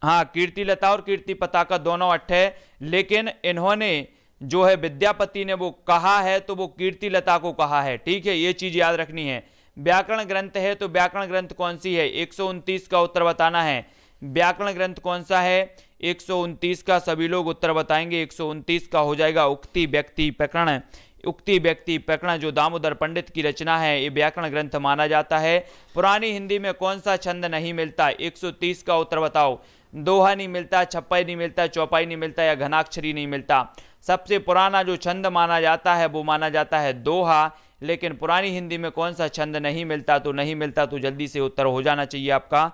हाँ, कीर्तिलता और कीर्ति पताका दोनों 8 है, लेकिन इन्होंने जो है विद्यापति ने वो कहा है तो वो कीर्तिलता को कहा है, ठीक है, ये चीज याद रखनी है। व्याकरण ग्रंथ है तो व्याकरण ग्रंथ कौन सी है? 129 का उत्तर बताना है। व्याकरण ग्रंथ कौन सा है 129 का? सभी लोग उत्तर बताएंगे। 129 का हो जाएगा उक्ति व्यक्ति प्रकरण। उक्ति व्यक्ति प्रकरण जो दामोदर पंडित की रचना है, ये व्याकरण ग्रंथ माना जाता है। पुरानी हिंदी में कौन सा छंद नहीं मिलता? 130 का उत्तर बताओ। दोहा नहीं मिलता, छप्पई नहीं मिलता, चौपाई नहीं मिलता, या घनाक्षरी नहीं मिलता। सबसे पुराना जो छंद माना जाता है वो माना जाता है दोहा, लेकिन पुरानी हिंदी में कौन सा छंद नहीं मिलता? तो नहीं मिलता, तो जल्दी से उत्तर हो जाना चाहिए आपका।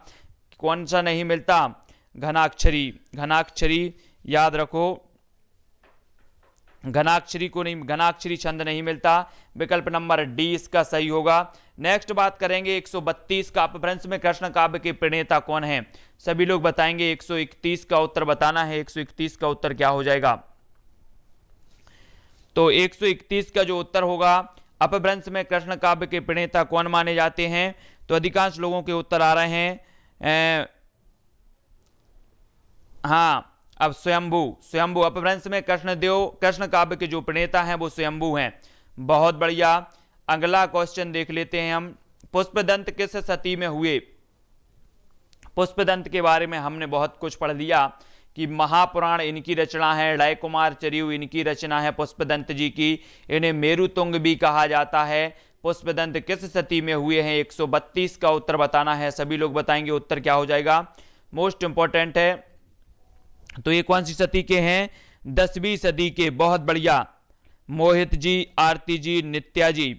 कौन सा नहीं मिलता? घनाक्षरी। घनाक्षरी याद रखो, घनाक्षरी को नहीं, घनाक्षरी छंद नहीं मिलता। विकल्प नंबर डी इसका सही होगा। नेक्स्ट बात करेंगे 132 का, अपभ्रंश में कृष्ण काव्य के प्रणेता कौन है? सभी लोग बताएंगे। 131 का उत्तर बताना है। 131 का उत्तर क्या हो जाएगा? तो 131 का जो उत्तर होगा, अपभ्रंश में कृष्ण काव्य के प्रणेता कौन माने जाते हैं? तो अधिकांश लोगों के उत्तर आ रहे हैं हाँ, अब स्वयंभू। स्वयंभू अपभ्रंश में कृष्ण काव्य के जो प्रणेता हैं वो स्वयंभू हैं। बहुत बढ़िया। अगला क्वेश्चन देख लेते हैं हम। पुष्पदंत किस सती में हुए? पुष्पदंत के बारे में हमने बहुत कुछ पढ़ लिया कि महापुराण इनकी रचना है, राय कुमार चरियू इनकी रचना है पुष्पदंत जी की। इन्हें मेरुतुंग भी कहा जाता है। पुष्पदंत किस सती में हुए हैं? 132 का उत्तर बताना है। सभी लोग बताएंगे उत्तर क्या हो जाएगा। मोस्ट इंपॉर्टेंट है। तो ये कौन सी सदी के हैं? 10वीं सदी के। बहुत बढ़िया। मोहित जी, आरती जी, नित्या जी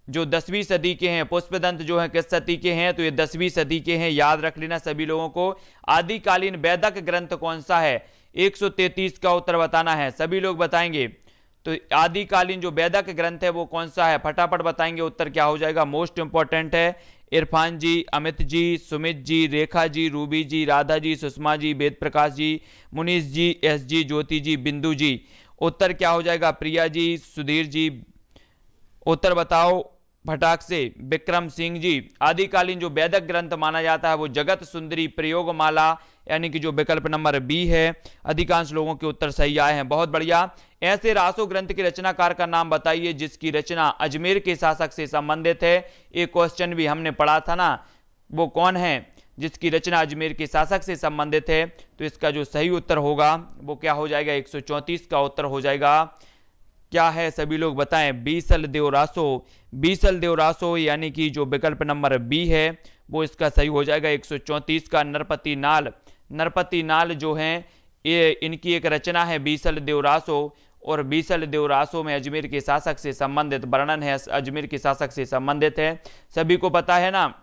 जो 10वीं सदी के हैं। पुष्पदंत जो है किस सदी के हैं? तो ये 10वीं सदी के हैं, याद रख लेना सभी लोगों को। आदिकालीन वैदिक ग्रंथ कौन सा है? 133 का उत्तर बताना है। सभी लोग बताएंगे। तो आदिकालीन जो वैदिक ग्रंथ है वो कौन सा है? फटाफट बताएंगे उत्तर क्या हो जाएगा। मोस्ट इंपॉर्टेंट है। इरफान जी, अमित जी, सुमित जी, रेखा जी, रूबी जी, राधा जी, सुषमा जी, वेद प्रकाश जी, मुनीष जी, एस जी, ज्योति जी, बिंदु जी। उत्तर क्या हो जाएगा? प्रिया जी, सुधीर जी, उत्तर बताओ फटाक से। विक्रम सिंह जी। आदिकालीन जो वैदिक ग्रंथ माना जाता है वो जगत सुंदरी प्रयोगमाला, यानी कि जो विकल्प नंबर बी है। अधिकांश लोगों के उत्तर सही आए हैं। बहुत बढ़िया। ऐसे रासो ग्रंथ के रचनाकार का नाम बताइए जिसकी रचना अजमेर के शासक से संबंधित है। एक क्वेश्चन भी हमने पढ़ा था ना, वो कौन है जिसकी रचना अजमेर के शासक से संबंधित है? तो इसका जो सही उत्तर होगा वो क्या हो जाएगा? 134 का उत्तर हो जाएगा। क्या है सभी लोग बताएं? बीसल देवरासो। बीसल देवरासो यानी कि जो विकल्प नंबर बी है वो इसका सही हो जाएगा। 134 का नरपति नाल। नरपति नाल जो है ये इनकी एक रचना है बीसल देवरासो, और बीसल देवरासो में अजमेर के शासक से संबंधित वर्णन है, अजमेर के शासक से संबंधित है। सभी को पता है ना?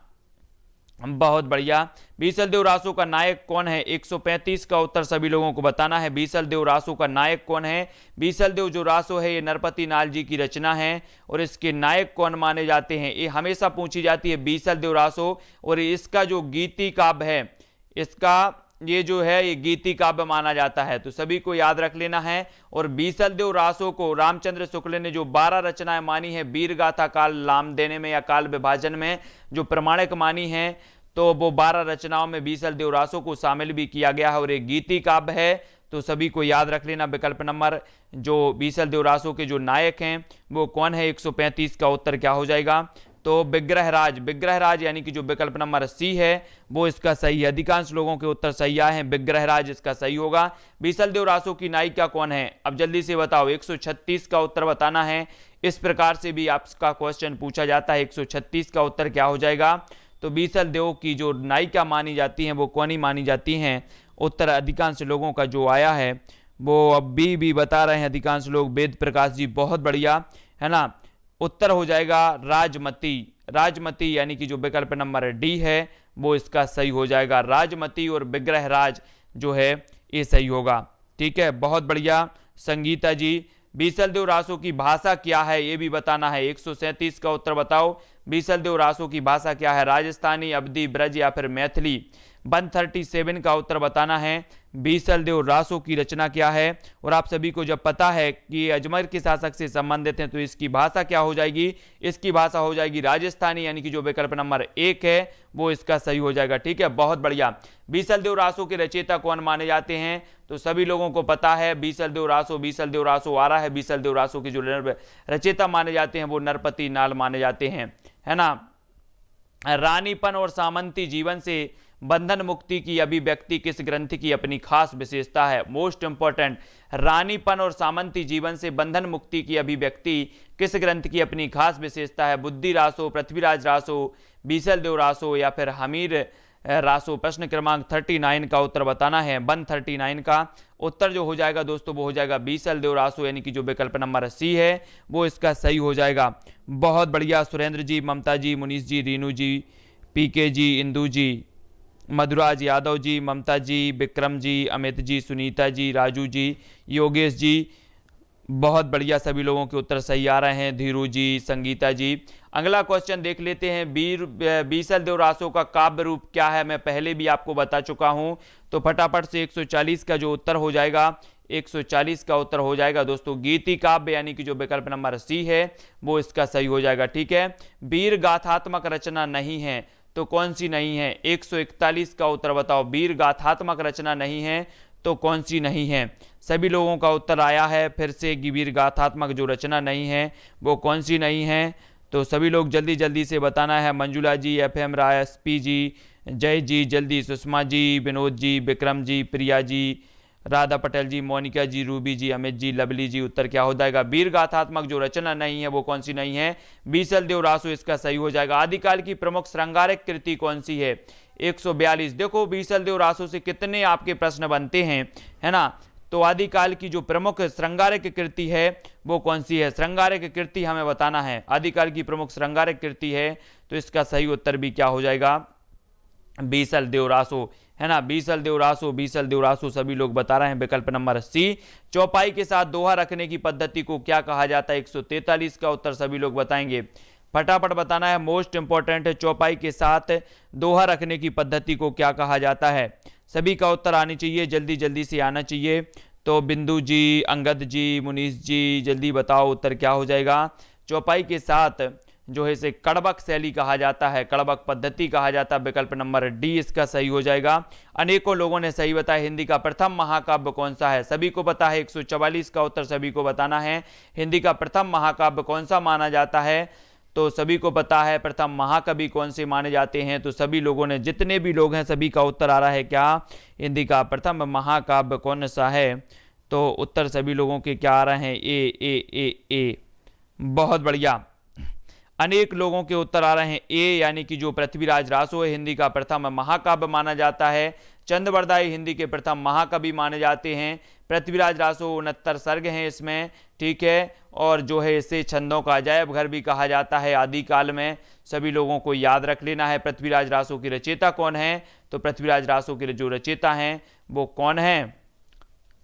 बहुत बढ़िया। बीसल देव रासो का नायक कौन है? 135 का उत्तर सभी लोगों को बताना है। बीसल देव रासो का नायक कौन है? बीसल देव जो रासो है ये नरपति नाल जी की रचना है, और इसके नायक कौन माने जाते हैं? ये हमेशा पूछी जाती है बीसल देव रासो। और इसका जो गीति काव्य है, इसका ये जो है ये गीति काव्य माना जाता है, तो सभी को याद रख लेना है। और बीसल देव रासो को रामचंद्र शुक्ल ने जो 12 रचनाएं मानी है वीर गाथा काल लाम देने में या काल विभाजन में जो प्रमाणिक मानी है, तो वो 12 रचनाओं में बीसल देव रासो को शामिल भी किया गया है, और एक गीति काव्य है। तो सभी को याद रख लेना विकल्प नंबर जो बीसल देव रासो के जो नायक हैं वो कौन है? 135 का उत्तर क्या हो जाएगा? तो विग्रहराज। विग्रहराज यानी कि जो विकल्प नंबर सी है वो इसका सही है। अधिकांश लोगों के उत्तर सही आए हैं, विग्रहराज इसका सही होगा। बीसल देव रासो की नायिका कौन है? अब जल्दी से बताओ। 136 का उत्तर बताना है। इस प्रकार से भी आपका क्वेश्चन पूछा जाता है। 136 का उत्तर क्या हो जाएगा? तो बीसल देव की जो नायिका मानी जाती हैं वो कौन ही मानी जाती हैं? उत्तर अधिकांश लोगों का जो आया है वो अब भी बता रहे हैं अधिकांश लोग। वेद प्रकाश जी, बहुत बढ़िया, है ना। उत्तर हो जाएगा राजमती। राजमती यानी कि जो विकल्प नंबर डी है वो इसका सही हो जाएगा। राजमती और विग्रहराज जो है ये सही होगा। ठीक है, बहुत बढ़िया। संगीता जी, बीसलदेव रासो की भाषा क्या है ये भी बताना है। 137 का उत्तर बताओ, बीसलदेव रासो की भाषा क्या है? राजस्थानी, अवधी, ब्रज या फिर मैथिली। 137 का उत्तर बताना है, बीसलदेव रासो की रचना क्या है। और आप सभी को जब पता है कि अजमेर के शासक से संबंधित हैं तो इसकी भाषा क्या हो जाएगी? इसकी भाषा हो जाएगी राजस्थानी, यानी कि जो विकल्प नंबर 1 है वो इसका सही हो जाएगा। ठीक है, बहुत बढ़िया। बीसलदेव रासो के रचयिता कौन माने जाते हैं? तो सभी लोगों को पता है बीसलदेव रासो आ रहा है। बीसलदेव रासो के जो रचयिता माने जाते हैं वो नरपति नाल माने जाते हैं, है ना। रानीपन और सामंती जीवन से बंधन मुक्ति की अभिव्यक्ति किस ग्रंथ की अपनी खास विशेषता है? मोस्ट इंपॉर्टेंट, रानीपन और सामंती जीवन से बंधन मुक्ति की अभिव्यक्ति किस ग्रंथ की अपनी खास विशेषता है? बुद्धि रासो, पृथ्वीराज रासो, बीसलदेव रासो या फिर हमीर रासो। प्रश्न क्रमांक 39 का उत्तर बताना है। 139 का उत्तर जो हो जाएगा दोस्तों वो हो जाएगा बीसलदेव रासो, यानी कि जो विकल्प नंबर सी है वो इसका सही हो जाएगा। बहुत बढ़िया। सुरेंद्र जी, ममता जी, मुनीष जी, रीनू जी, पीके जी, इंदू जी, मधुराज यादव जी, ममता जी, विक्रम जी, अमित जी, सुनीता जी, राजू जी, योगेश जी, बहुत बढ़िया। सभी लोगों के उत्तर सही आ रहे हैं। धीरू जी, संगीता जी। अगला क्वेश्चन देख लेते हैं। बीसलदेव रासो का काव्य रूप क्या है? मैं पहले भी आपको बता चुका हूं, तो फटाफट से 140 का जो उत्तर हो जाएगा, 140 का उत्तर हो जाएगा दोस्तों गीति काव्य, यानी कि जो विकल्प नंबर सी है वो इसका सही हो जाएगा। ठीक है, वीर गाथात्मक रचना नहीं है तो कौन सी नहीं है? 141 का उत्तर बताओ, वीर गाथात्मक रचना नहीं है तो कौन सी नहीं है? सभी लोगों का उत्तर आया है फिर से कि वीर गाथात्मक जो रचना नहीं है वो कौन सी नहीं है। तो सभी लोग जल्दी जल्दी से बताना है। मंजुला जी, FM राय, SP जी, जय जी, जल्दी। सुषमा जी, विनोद जी, विक्रम जी, प्रिया जी, राधा पटेल जी, मोनिका जी, रूबी जी, अमित जी, लवली जी। उत्तर क्या हो जाएगा? वीर गाथात्मक जो रचना नहीं है वो कौन सी नहीं है? बीसलदेव रासो इसका सही हो जाएगा। आदिकाल की प्रमुख श्रृंगारिक कृति कौन सी है? 142। देखो बीसलदेव रासो से कितने आपके प्रश्न बनते हैं, है ना। तो आदिकाल की जो प्रमुख श्रृंगारिक कृति है वो कौन सी है? श्रृंगारिक कृति हमें बताना है। आदिकाल की प्रमुख श्रृंगारिक कृति है तो इसका सही उत्तर भी क्या हो जाएगा? बीसलदेव रासो, है ना। बीसलदेव रासो सभी लोग बता रहे हैं विकल्प नंबर सी। चौपाई के साथ दोहा रखने की पद्धति को क्या कहा जाता है? 143 का उत्तर सभी लोग बताएंगे। फटाफट बताना है, मोस्ट इंपॉर्टेंट है। चौपाई के साथ दोहा रखने की पद्धति को क्या कहा जाता है? सभी का उत्तर आनी चाहिए, जल्दी जल्दी से आना चाहिए। तो बिंदु जी, अंगद जी, मुनीष जी, जल्दी बताओ उत्तर क्या हो जाएगा? चौपाई के साथ जो है इसे कड़बक शैली कहा जाता है, कड़बक पद्धति कहा जाता है। विकल्प नंबर डी इसका सही हो जाएगा। अनेकों लोगों ने सही बताया। हिंदी का प्रथम महाकाव्य कौन सा है? सभी को पता है। 144 का उत्तर सभी को बताना है। हिंदी का प्रथम महाकाव्य कौन सा माना जाता है? तो सभी को पता है प्रथम महाकवि कौन से माने जाते हैं। तो सभी लोगों ने, जितने भी लोग हैं सभी का उत्तर आ रहा है क्या? हिंदी का प्रथम महाकाव्य कौन सा है? तो उत्तर सभी लोगों के क्या आ रहे हैं? ए। बहुत बढ़िया। अनेक लोगों के उत्तर आ रहे हैं ए, यानी कि जो पृथ्वीराज रासो है हिंदी का प्रथम महाकाव्य माना जाता है। चंद्रबरदाई हिंदी के प्रथम महाकवि माने जाते हैं। पृथ्वीराज रासो 69 सर्ग हैं इसमें, ठीक है। और जो है इसे छंदों का अजायब घर भी कहा जाता है आदिकाल में। सभी लोगों को याद रख लेना है पृथ्वीराज रासो की रचयिता कौन है। तो पृथ्वीराज रासो के जो रचयिता हैं वो कौन है?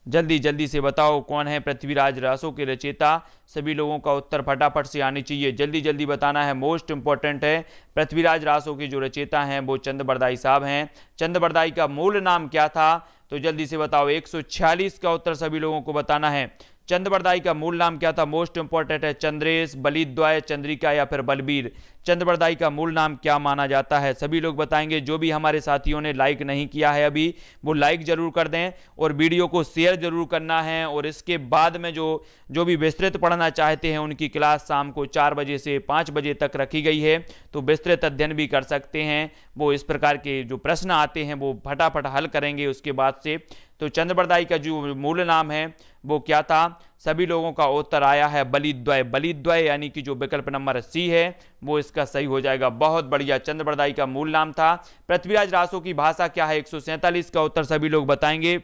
जल्दी जल्दी से बताओ कौन है पृथ्वीराज रासो के रचयिता। सभी लोगों का उत्तर फटाफट से आनी चाहिए, जल्दी जल्दी बताना है, मोस्ट इंपॉर्टेंट है। पृथ्वीराज रासो के जो रचयिता हैं वो चंद्रबरदाई साहब हैं। चंद्रबरदाई का मूल नाम क्या था? तो जल्दी से बताओ। 146 का उत्तर सभी लोगों को बताना है। चंद्रबरदाई का मूल नाम क्या था? मोस्ट इंपॉर्टेंट है। चंद्रेश, बलिद्वय, चंद्रिका या फिर बलबीर। चंद्रबरदाई का मूल नाम क्या माना जाता है? सभी लोग बताएंगे। जो भी हमारे साथियों ने लाइक नहीं किया है अभी, वो लाइक जरूर कर दें और वीडियो को शेयर जरूर करना है। और इसके बाद में जो भी विस्तृत पढ़ना चाहते हैं उनकी क्लास शाम को 4 बजे से 5 बजे तक रखी गई है, तो विस्तृत अध्ययन भी कर सकते हैं। वो इस प्रकार के जो प्रश्न आते हैं वो फटाफट हल करेंगे उसके बाद से। तो चंद्रबरदाई का जो मूल नाम है वो क्या था? सभी लोगों का उत्तर आया है बलिद्वय। बलिद्वय यानी कि जो विकल्प नंबर सी है वो इसका सही हो जाएगा। बहुत बढ़िया, चंद्रबरदाई का मूल नाम था। पृथ्वीराज रासो की भाषा क्या है? 147 का उत्तर सभी लोग बताएंगे,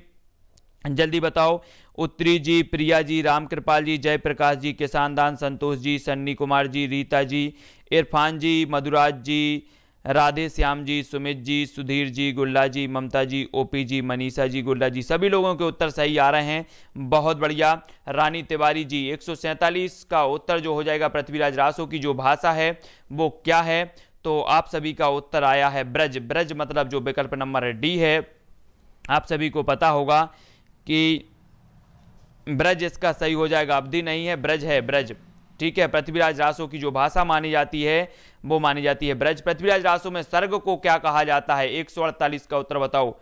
जल्दी बताओ। उत्तरी जी, प्रिया जी, रामकृपाल जी, जयप्रकाश जी, किसान दान, संतोष जी, सन्नी कुमार जी, रीता जी, इरफान जी, मधुराज जी, राधे श्याम जी, सुमित जी, सुधीर जी, गुल्ला जी, ममता जी, ओपी जी, मनीषा जी, गुल्ला जी, सभी लोगों के उत्तर सही आ रहे हैं, बहुत बढ़िया। रानी तिवारी जी 147 का उत्तर जो हो जाएगा पृथ्वीराज रासो की जो भाषा है वो क्या है, तो आप सभी का उत्तर आया है ब्रज। ब्रज मतलब जो विकल्प नंबर डी है, आप सभी को पता होगा कि ब्रज इसका सही हो जाएगा, अवधि नहीं है, ब्रज है, ब्रज। ठीक है, पृथ्वीराज रासो की जो भाषा मानी जाती है वो मानी जाती है ब्रज। पृथ्वीराज रासो में सर्ग को क्या कहा जाता है, 148 का उत्तर बताओ।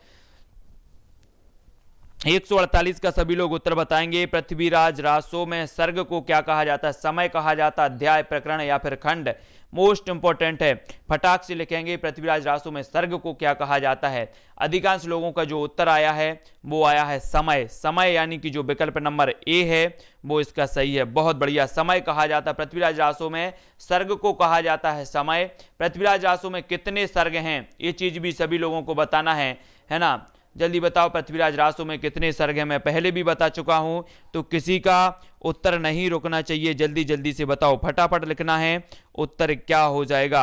148 का सभी लोग उत्तर बताएंगे। पृथ्वीराज रासो में सर्ग को क्या कहा जाता है, समय कहा जाता है, अध्याय, प्रकरण या फिर खंड, मोस्ट इंपॉर्टेंट है, फटाक से लिखेंगे। पृथ्वीराज रासो में सर्ग को क्या कहा जाता है। अधिकांश लोगों का जो उत्तर आया है वो आया है समय। समय यानी कि जो विकल्प नंबर ए है वो इसका सही है, बहुत बढ़िया। समय कहा जाता है पृथ्वीराज रासो में, सर्ग को कहा जाता है समय। पृथ्वीराज रासो में कितने सर्ग हैं ये चीज भी सभी लोगों को बताना है ना, जल्दी बताओ पृथ्वीराज रासो में कितने सर्ग हैं। मैं पहले भी बता चुका हूं, तो किसी का उत्तर नहीं रुकना चाहिए, जल्दी जल्दी से बताओ, फटाफट लिखना है उत्तर क्या हो जाएगा।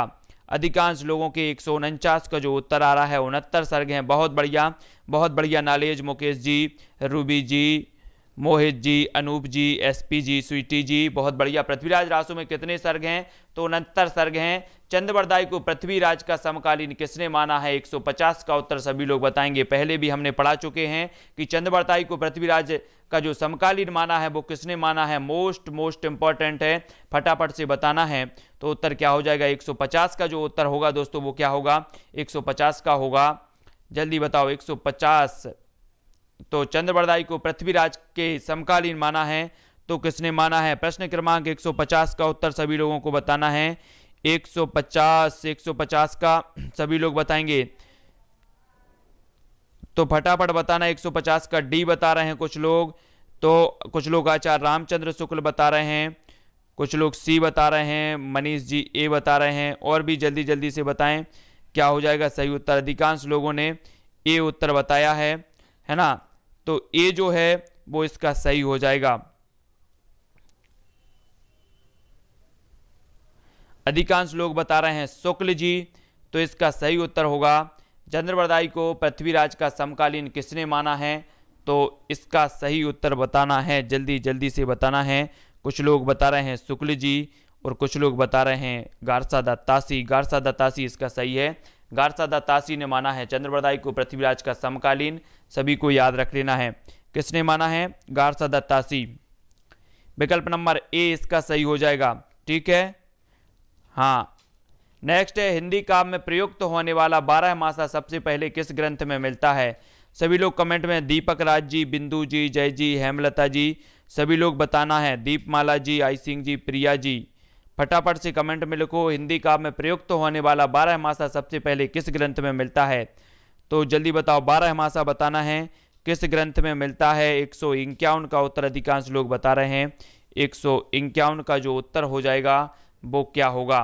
अधिकांश लोगों के 149 का जो उत्तर आ रहा है 69 सर्ग हैं, बहुत बढ़िया, बहुत बढ़िया नॉलेज। मुकेश जी, रूबी जी, मोहित जी, अनूप जी, एसपी जी, स्वीटी जी, बहुत बढ़िया। पृथ्वीराज रासो में कितने सर्ग हैं, तो 69 सर्ग हैं। चंद्रबरदाई को पृथ्वीराज का समकालीन किसने माना है, 150 का उत्तर सभी लोग बताएंगे। पहले भी हमने पढ़ा चुके हैं कि चंद्रबरदाई को पृथ्वीराज का जो समकालीन माना है वो किसने माना है, मोस्ट इंपॉर्टेंट है, फटाफट से बताना है। तो उत्तर क्या हो जाएगा, 150 का जो उत्तर होगा दोस्तों वो क्या होगा, 150 का होगा, जल्दी बताओ 150। तो चंद्रबरदाई को पृथ्वीराज के समकालीन माना है, तो किसने माना है। प्रश्न क्रमांक 150 का उत्तर सभी लोगों को बताना है। 150 का सभी लोग बताएंगे, तो फटाफट बताना। 150 का डी बता रहे हैं कुछ लोग, तो कुछ लोग आचार्य रामचंद्र शुक्ल बता रहे हैं, कुछ लोग सी बता रहे हैं, मनीष जी ए बता रहे हैं, और भी जल्दी जल्दी से बताएं क्या हो जाएगा सही उत्तर। अधिकांश लोगों ने ए उत्तर बताया है ना, तो ए जो है वो इसका सही हो जाएगा। अधिकांश लोग बता रहे हैं शुक्ल जी, तो इसका सही उत्तर होगा। चंद्रबरदाई को पृथ्वीराज का समकालीन किसने माना है, तो इसका सही उत्तर बताना है, जल्दी जल्दी से बताना है। कुछ लोग बता रहे हैं शुक्ल जी और कुछ लोग बता रहे हैं गारसा दत्तासी। गारसा दत्तासी इसका सही है, गारसा दत्तासी ने माना है चंद्रबरदाई को पृथ्वीराज का समकालीन, सभी को याद रख लेना है। किसने माना है, गारसा दत्तासी। विकल्प नंबर ए इसका सही हो जाएगा, ठीक है। हाँ, नेक्स्ट है, हिंदी काव्य में प्रयुक्त होने वाला 12 मासा सबसे पहले किस ग्रंथ में मिलता है। सभी लोग कमेंट में, दीपक राज जी, बिंदु जी, जय जी, हेमलता जी, सभी लोग बताना है। दीपमाला जी, आई सिंह जी, प्रिया जी, फटाफट से कमेंट में लिखो, हिंदी काव्य में प्रयुक्त होने वाला 12 मासा सबसे पहले किस ग्रंथ में मिलता है। तो जल्दी बताओ, 12 मासा बताना है किस ग्रंथ में मिलता है। 151 का उत्तर अधिकांश लोग बता रहे हैं। 151 का जो उत्तर हो जाएगा वो क्या होगा,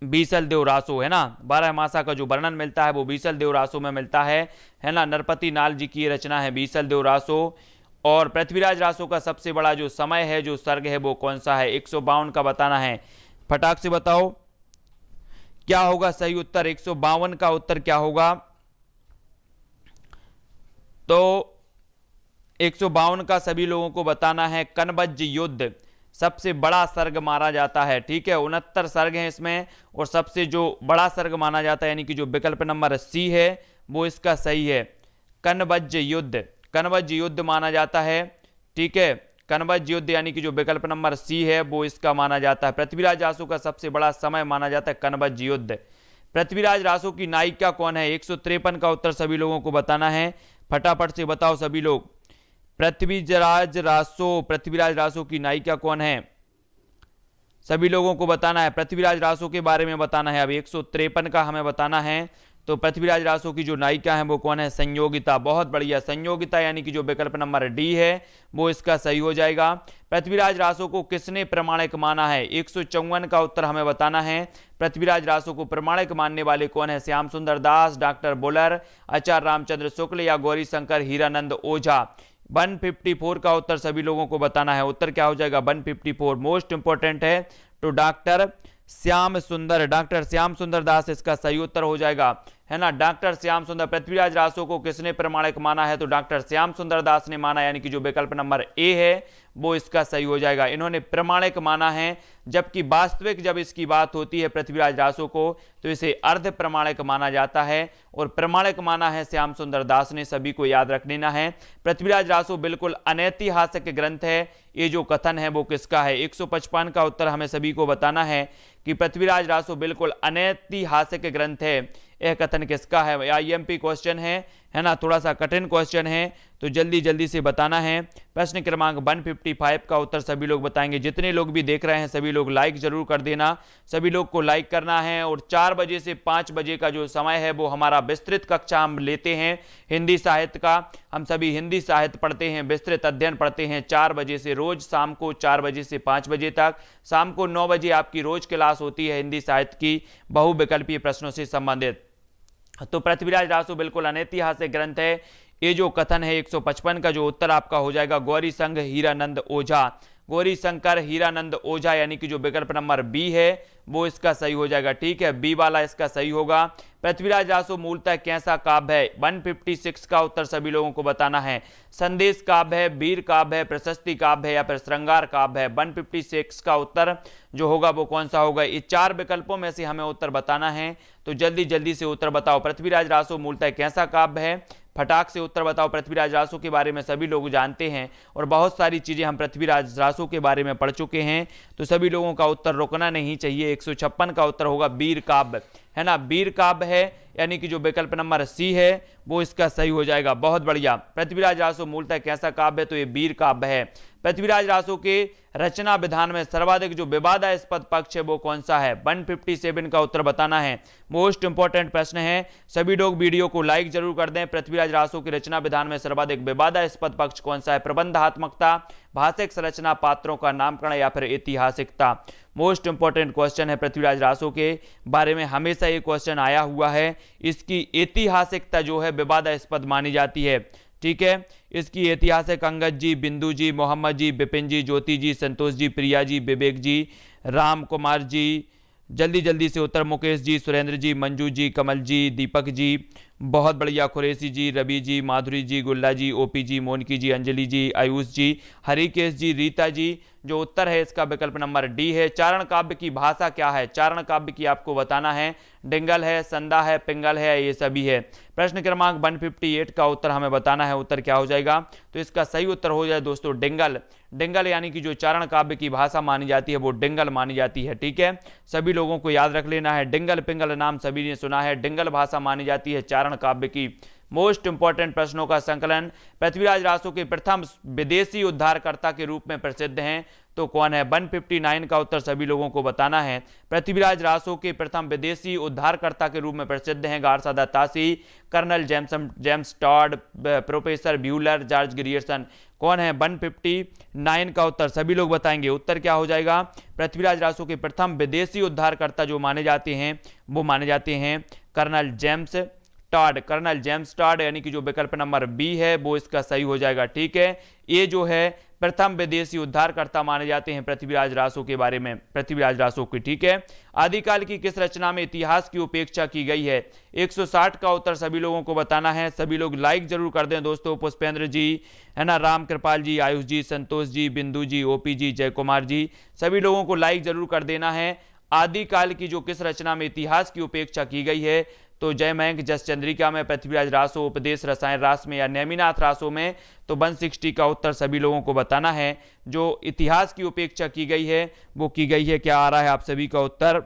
बीसल देव रासो, है ना। 12 मासा का जो वर्णन मिलता है वो बीसल देव रासो में मिलता है ना। नरपति नाल जी की रचना है बीसल देव रासो। और पृथ्वीराज रासो का सबसे बड़ा जो समय है, जो सर्ग है, वो कौन सा है, 152 का बताना है। फटाक से बताओ क्या होगा सही उत्तर। 152 का उत्तर क्या होगा, तो 152 का सभी लोगों को बताना है। कनबज युद्ध सबसे बड़ा सर्ग माना जाता है, ठीक है। 69 सर्ग हैं इसमें, और सबसे जो बड़ा सर्ग माना जाता है, यानी कि जो विकल्प नंबर सी है वो इसका सही है। कनबज युद्ध, कनबज युद्ध माना जाता है, ठीक है। कनबज युद्ध यानी कि जो विकल्प नंबर सी है वो इसका माना जाता है। पृथ्वीराज रासो का सबसे बड़ा समय माना जाता है कनबज युद्ध। पृथ्वीराज रासो की नायिका कौन है, 153 का उत्तर सभी लोगों को बताना है। फटाफट से बताओ सभी लोग, पृथ्वीराज रासो की नायिका कौन है, सभी लोगों को बताना है। पृथ्वीराज रासो के बारे में बताना है। अब 153 का हमें बताना है, तो पृथ्वीराज रासो की जो नायिका है वो कौन है, संयोगिता। बहुत बढ़िया, संयोगिता यानी कि जो विकल्प नंबर डी है वो इसका सही हो जाएगा। पृथ्वीराज रासो को किसने प्रमाणिक माना है, 154 का उत्तर हमें बताना है। पृथ्वीराज रासो को प्रमाणिक मानने वाले कौन है, श्याम सुंदर दास, डॉक्टर बुलर, आचार्य रामचंद्र शुक्ल या गौरी शंकर हीरानंद ओझा। 154 का उत्तर सभी लोगों को बताना है। उत्तर क्या हो जाएगा, 154, मोस्ट इंपोर्टेंट है। तो डॉक्टर श्याम सुंदर, डॉक्टर श्याम सुंदर दास इसका सही उत्तर हो जाएगा, है ना। डॉक्टर श्याम सुंदर। पृथ्वीराज रासो को किसने प्रमाणिक माना है, तो डॉक्टर श्याम सुंदर दास ने माना, यानी कि जो विकल्प नंबर ए है वो इसका सही हो जाएगा। इन्होंने प्रमाणिक माना है, जबकि वास्तविक जब इसकी बात होती है पृथ्वीराज रासो को तो इसे अर्ध प्रमाणिक माना जाता है, और प्रमाणिक माना है श्याम सुंदर दास ने, सभी को याद रख लेना है। पृथ्वीराज रासो बिल्कुल अनैतिहासिक ग्रंथ है, ये जो कथन है वो किसका है। 155 का उत्तर हमें सभी को बताना है कि पृथ्वीराज रासो बिल्कुल अनैतिहासिक ग्रंथ है, यह कथन किसका है। आईएमपी क्वेश्चन है ना, थोड़ा सा कठिन क्वेश्चन है, तो जल्दी जल्दी से बताना है। प्रश्न क्रमांक 155 का उत्तर सभी लोग बताएंगे। जितने लोग भी देख रहे हैं सभी लोग लाइक जरूर कर देना, सभी लोग को लाइक करना है। और 4 बजे से 5 बजे का जो समय है वो हमारा विस्तृत कक्षा हम लेते हैं हिंदी साहित्य का। हम सभी हिंदी साहित्य पढ़ते हैं, विस्तृत अध्ययन पढ़ते हैं 4 बजे से, रोज शाम को 4 बजे से 5 बजे तक। शाम को 9 बजे आपकी रोज क्लास होती है हिंदी साहित्य की बहुविकल्पीय प्रश्नों से संबंधित। तो पृथ्वीराज रासो बिल्कुल अनैतिहासिक ग्रंथ है, ये जो कथन है 155 का जो उत्तर आपका हो जाएगा गौरी संघ हीरानंद ओझा, गौरी शंकर हीरानंद ओझा, यानी कि जो विकल्प नंबर बी है वो इसका सही हो जाएगा। ठीक है, बी वाला इसका सही होगा। पृथ्वीराज रासो मूलतः कैसा काव्य है, 156 का उत्तर सभी लोगों को बताना है। संदेश काव्य है, वीर काव्य है, प्रशस्ति काव्य है या फिर श्रृंगार काव्य है। 156 का उत्तर जो होगा वो कौन सा होगा, ये 4 विकल्पों में से हमें उत्तर बताना है, तो जल्दी जल्दी से उत्तर बताओ। पृथ्वीराज रासो मूलतः कैसा काव्य है, फटाक से उत्तर बताओ। पृथ्वीराज रासो के बारे में सभी लोग जानते हैं और बहुत सारी चीजें हम पृथ्वीराज रासो के बारे में पढ़ चुके हैं, तो सभी लोगों का उत्तर रुकना नहीं चाहिए। 156 का उत्तर होगा वीर काव्य, है ना, वीर काव्य है, यानी कि जो विकल्प नंबर सी है वो इसका सही हो जाएगा। बहुत बढ़िया। पृथ्वीराज रासो मूलतः कैसा काव्य है, तो ये वीर काव्य है। पृथ्वीराज रासो के रचना विधान में सर्वाधिक जो विवादास्पद पक्ष है वो कौन सा है, 157 का उत्तर बताना है। मोस्ट इंपॉर्टेंट प्रश्न है, सभी लोग वीडियो को लाइक जरूर कर दें। पृथ्वीराज रासो की रचना विधान में सर्वाधिक विवादास्पद पक्ष कौन सा है, प्रबंधात्मकता, भाषिक संरचना, पात्रों का नामकरण या फिर ऐतिहासिकता। मोस्ट इंपॉर्टेंट क्वेश्चन है, पृथ्वीराज रासो के बारे में हमेशा ये क्वेश्चन आया हुआ है। इसकी ऐतिहासिकता जो है विवादास्पद मानी जाती है। ठीक है, इसकी ऐतिहासिक अंगद जी, बिंदु जी, मोहम्मद जी, विपिन जी, ज्योति जी, संतोष जी, प्रिया जी, विवेक जी, राम कुमार जी, जल्दी जल्दी से उत्तर, मुकेश जी, सुरेंद्र जी, मंजू जी, कमल जी, दीपक जी, बहुत बढ़िया, खुरेसी जी, रवि जी, माधुरी जी, गुल्ला जी, ओपी जी, मोनकी जी, अंजलि जी, आयुष जी, हरिकेश जी, रीता जी। जो उत्तर है इसका विकल्प नंबर डी है। चारण काव्य की भाषा क्या है, चारण काव्य की आपको बताना है, डिंगल है, संदा है, पिंगल है, ये सभी है। प्रश्न क्रमांक 158 का उत्तर हमें बताना है, उत्तर क्या हो जाएगा, तो इसका सही उत्तर हो जाए दोस्तों डिंगल। डिंगल यानी कि जो चारण काव्य की भाषा मानी जाती है वो डिंगल मानी जाती है। ठीक है, सभी लोगों को याद रख लेना है, डिंगल पिंगल नाम सभी ने सुना है, डिंगल भाषा मानी जाती है चारण काव्य की। मोस्ट इंपॉर्टेंट प्रश्नों का संकलन, पृथ्वीराज रासो के प्रथम विदेशी उद्धारकर्ता के रूप में प्रसिद्ध हैं, तो कौन है, 159 का उत्तर सभी लोगों को बताना है। पृथ्वीराज रासो के प्रथम विदेशी उद्धारकर्ता के रूप में प्रसिद्ध हैं Garcin de Tassy, colonel James Tod, professor Buhler, George Grierson. कौन है, 159 का उत्तर सभी लोग बताएंगे, उत्तर क्या हो जाएगा। पृथ्वीराज रासो के प्रथम विदेशी उद्धारकर्ता जो माने जाते हैं वो माने जाते हैं colonel James Tod, colonel James Tod, यानी कि जो विकल्प नंबर बी है वो इसका सही हो जाएगा। ठीक है, ये जो है प्रथम विदेशी उद्धारकर्ता माने जाते हैं पृथ्वीराज रासो के बारे में, पृथ्वीराज रासो की। ठीक है, आदिकाल की किस रचना में इतिहास की उपेक्षा की गई है, 160 का उत्तर सभी लोगों को बताना है। सभी लोग लाइक जरूर कर दें दोस्तों, पुष्पेंद्र जी, है ना, राम कृपाल जी, आयुष जी, संतोष जी, बिंदु जी, ओपी जी, जय कुमार जी, सभी लोगों को लाइक जरूर कर देना है। आदिकाल की जो किस रचना में इतिहास की उपेक्षा की गई है, तो जय मयंक जस चंद्रिका में, पृथ्वीराज रासो, उपदेश रसायन रास में या नेमिनाथ रासो में, तो 160 का उत्तर सभी लोगों को बताना है। जो इतिहास की उपेक्षा की गई है वो की गई है, क्या आ रहा है आप सभी का उत्तर,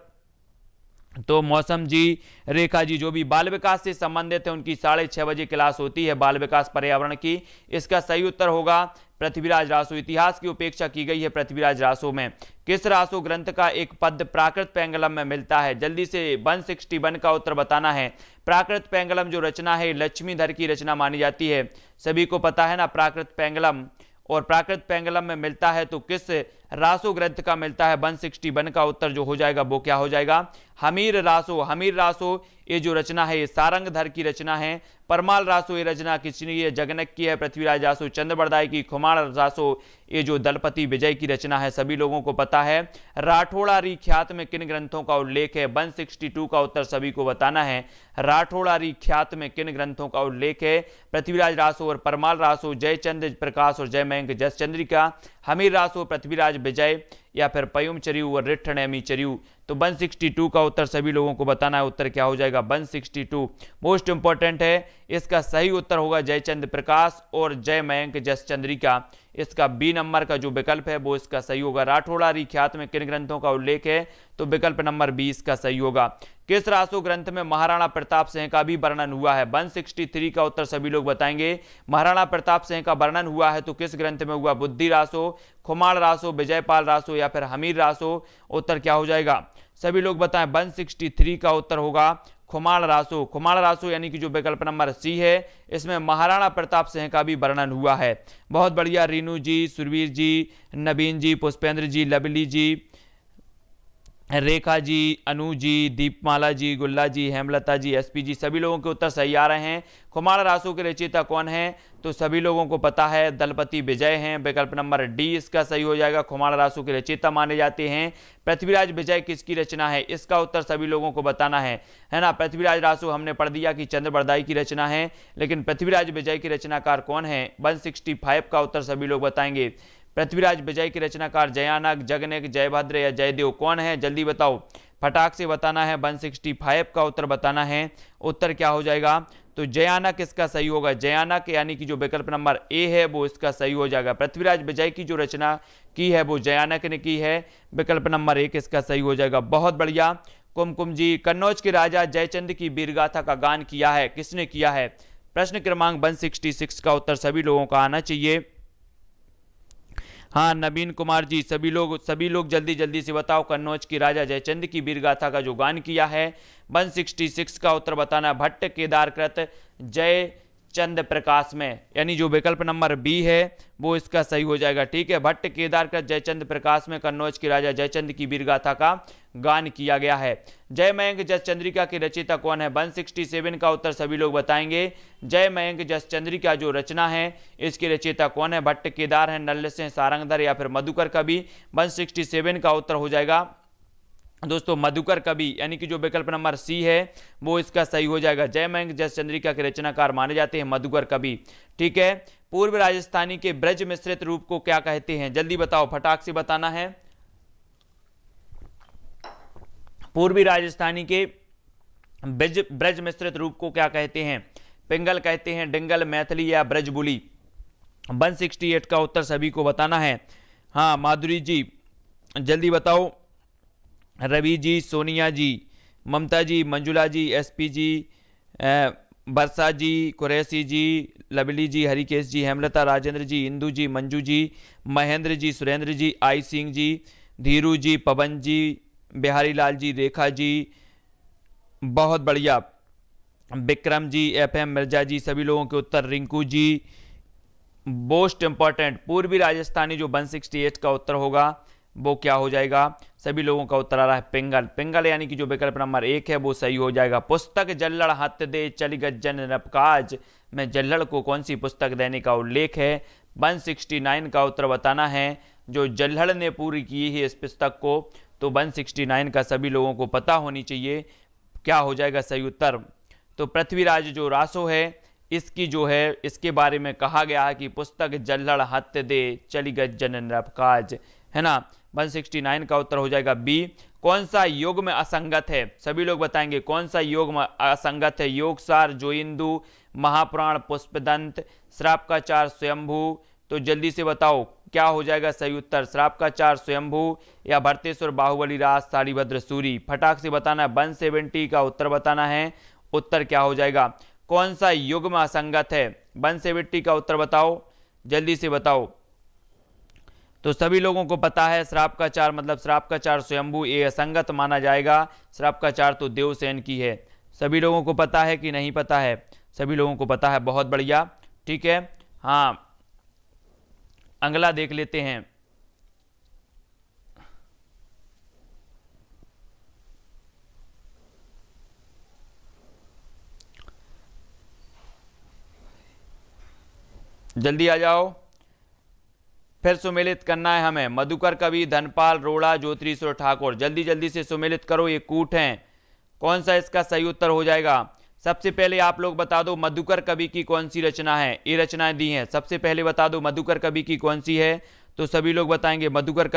तो मौसम जी, रेखा जी, जो भी बाल विकास से संबंधित है उनकी 6:30 बजे क्लास होती है बाल विकास पर्यावरण की। इसका सही उत्तर होगा पृथ्वीराज रासो। इतिहास की उपेक्षा की गई है पृथ्वीराज रासो में। किस रासो ग्रंथ का एक पद प्राकृत पेंगलम में मिलता है, जल्दी से 161 का उत्तर बताना है। प्राकृत पेंगलम जो रचना है लक्ष्मीधर की रचना मानी जाती है, सभी को पता है ना प्राकृत पेंगलम, और प्राकृत पेंगलम में मिलता है तो किस रासो ग्रंथ का मिलता है, 161 का उत्तर जो हो जाएगा वो क्या हो जाएगा, हमीर रासो, हमीर रासो ये जो रचना है ये सारंगधर की रचना है। परमाल रासो ये रचना किसकी है? जगनक की है। पृथ्वीराज रासो चंद्रबरदाई की। खुमाण रासो ये जो दलपति विजय की रचना है, सभी लोगों को पता है। राठौड़ारी ख्यात में किन ग्रंथों का उल्लेख है? 162 का उत्तर सभी को बताना है। राठौड़ारी ख्यात में किन ग्रंथों का उल्लेख है? पृथ्वीराज रासो और परमाल रासो, जयचंद प्रकाश और जयमयंक जसचंद्रिका, हमीर रासो, पृथ्वीराज विजय या फिर पयुम चरियु और रिट्ठनेमी चरियु। तो 162 का उत्तर सभी लोगों को बताना है। उत्तर क्या हो जाएगा? 162 मोस्ट इंपॉर्टेंट है। इसका सही उत्तर होगा जयचंद प्रकाश और जयमयंक जसचंद्रिका। इसका बी नंबर का जो विकल्प है वो इसका सही होगा। राठौड़ारी ख्यात में किन ग्रंथों का उल्लेख है? तो विकल्प नंबर 20 का सही होगा। किस रासो ग्रंथ में महाराणा प्रताप सिंह का भी वर्णन हुआ है? 163 का उत्तर सभी लोग बताएंगे। महाराणा प्रताप सिंह का वर्णन हुआ है तो किस ग्रंथ में हुआ? बुद्धि रासो, खुमाण रासो, विजयपाल रासो या फिर हमीर रासो। उत्तर क्या हो जाएगा? सभी लोग बताएं। 163 का उत्तर होगा खुमाण रासो। खुमाण रासो यानी कि जो विकल्प नंबर सी है, इसमें महाराणा प्रताप सिंह का भी वर्णन हुआ है। बहुत बढ़िया। रीनू जी, सुरवीर जी, नवीन जी, पुष्पेंद्र जी, लवली जी, रेखा जी, अनु जी, दीपमाला जी, गुल्ला जी, हेमलता जी, एसपी जी, सभी लोगों के उत्तर सही आ रहे हैं। खुमाण रासो के रचयिता कौन है? तो सभी लोगों को पता है दलपति विजय हैं। विकल्प नंबर डी इसका सही हो जाएगा। खुमाण रासो के रचयिता माने जाते हैं। पृथ्वीराज विजय किसकी रचना है? इसका उत्तर सभी लोगों को बताना है ना। पृथ्वीराज रासो हमने पढ़ दिया कि चंद्रबरदाई की रचना है, लेकिन पृथ्वीराज विजय की रचनाकार कौन है? 165 का उत्तर सभी लोग बताएंगे। पृथ्वीराज विजय की रचनाकार जयानक, जगनक, जयभद्र या जयदेव कौन है? जल्दी बताओ, फटाक से बताना है। 165 का उत्तर बताना है। उत्तर क्या हो जाएगा? तो जयानक इसका सही होगा। जयानक यानी कि जो विकल्प नंबर ए है वो इसका सही हो जाएगा। पृथ्वीराज विजय की जो रचना की है वो जयानक ने की है। विकल्प नंबर 1 इसका सही हो जाएगा। बहुत बढ़िया। कुमकुम जी, कन्नौज के राजा जयचंद की वीरगाथा का गान किया है, किसने किया है? प्रश्न क्रमांक 166 का उत्तर सभी लोगों का आना चाहिए। हाँ, नवीन कुमार जी, सभी लोग जल्दी जल्दी से बताओ। कन्नौज की राजा जयचंद की वीरगाथा का जो गान किया है 166 का उत्तर बताना। भट्ट केदारकृत जय चंद प्रकाश में, यानी जो विकल्प नंबर बी है वो इसका सही हो जाएगा। ठीक है, भट्ट केदारकृत जयचंद प्रकाश में कन्नौज के राजा जयचंद की वीरगाथा का गान किया गया है। जयमयंक जसचंद्रिका की रचयिता कौन है? 167 का उत्तर सभी लोग बताएंगे। जयमयंक जसचंद्रिका जो रचना है इसकी रचयिता कौन है? भट्ट केदार है, नल्ल सिंह सारंगधर या फिर मधुकर कवि। 167 का उत्तर हो जाएगा दोस्तों मधुकर कवि, यानी कि जो विकल्प नंबर सी है वो इसका सही हो जाएगा। जयमयंक जसचंद्रिका के रचनाकार माने जाते हैं मधुकर कवि। ठीक है, पूर्व राजस्थानी के ब्रज मिश्रित रूप को क्या कहते हैं? जल्दी बताओ, फटाक से बताना है। पूर्वी राजस्थानी के ब्रज मिश्रित रूप को क्या कहते हैं? पिंगल कहते हैं, डिंगल, मैथिली या ब्रजबुली। 168 का उत्तर सभी को बताना है। हाँ, माधुरी जी जल्दी बताओ। रवि जी, सोनिया जी, ममता जी, मंजुला जी, एसपी जी, बरसा जी, कुरैसी जी, लवली जी, हरिकेश जी, हेमलता, राजेंद्र जी, इंदू जी, मंजू जी, महेंद्र जी, सुरेंद्र जी, आई सिंह जी, धीरू जी, पवन जी, बिहारी लाल जी, रेखा जी, बहुत बढ़िया, विक्रम जी, FM मिर्जा जी, सभी लोगों के उत्तर। रिंकू जी, मोस्ट इंपॉर्टेंट पूर्वी राजस्थानी जो 168 का उत्तर होगा वो क्या हो जाएगा? सभी लोगों का उत्तर आ रहा है पिंगल। पिंगल यानी कि जो विकल्प नंबर 1 है वो सही हो जाएगा। पुस्तक जल्लड़ हत दे चली गज्जन नपकाज में जल्लड़ को कौन सी पुस्तक देने का उल्लेख है? 169 का उत्तर बताना है। जो जल्लड़ ने पूरी की है इस पुस्तक को, तो 169 का सभी लोगों को पता होनी चाहिए। क्या हो जाएगा सही उत्तर? तो पृथ्वीराज जो रासो है इसकी जो है इसके बारे में कहा गया है कि पुस्तक जल्लड़ हत दे चली गज्जन नपकाज, है ना। 169 का उत्तर हो जाएगा बी। कौन सा योग में असंगत है? सभी लोग बताएंगे कौन सा योग में असंगत है? योगसार, जोइंदु, महापुराण, पुष्पदंत, श्रापकाचार, स्वयंभू। तो जल्दी से बताओ क्या हो जाएगा सही उत्तर? श्रापकाचार, स्वयंभू या भरतेश्वर, बाहुबली राज, साड़ीभद्र सूरी। फटाक से बताना है। 170 का उत्तर बताना है। उत्तर क्या हो जाएगा? कौन सा युग में असंगत है? 170 का उत्तर बताओ, जल्दी से बताओ। तो सभी लोगों को पता है श्रापकाचार मतलब श्रापकाचार स्वयंभू ये असंगत माना जाएगा। श्रापकाचार तो देवसेन की है। सभी लोगों को पता है कि नहीं पता है? सभी लोगों को पता है, बहुत बढ़िया। ठीक है, हाँ अगला देख लेते हैं। जल्दी आ जाओ, फिर सुमेलित करना है हमें। मधुकर कवि, धनपाल, रोड़ा, ज्योतिरीश्वर ठाकुर, जल्दी जल्दी से सुमेलित करो, ये कूट हैं। कौन सा इसका सही उत्तर हो जाएगा? सबसे पहले आप लोग बता दो मधुकर कवि की कौन सी रचना है। ये रचनाएं दी हैं, सबसे पहले बता दो मधुकर कवि की कौन सी है। तो सभी लोग बताएंगे मधुकर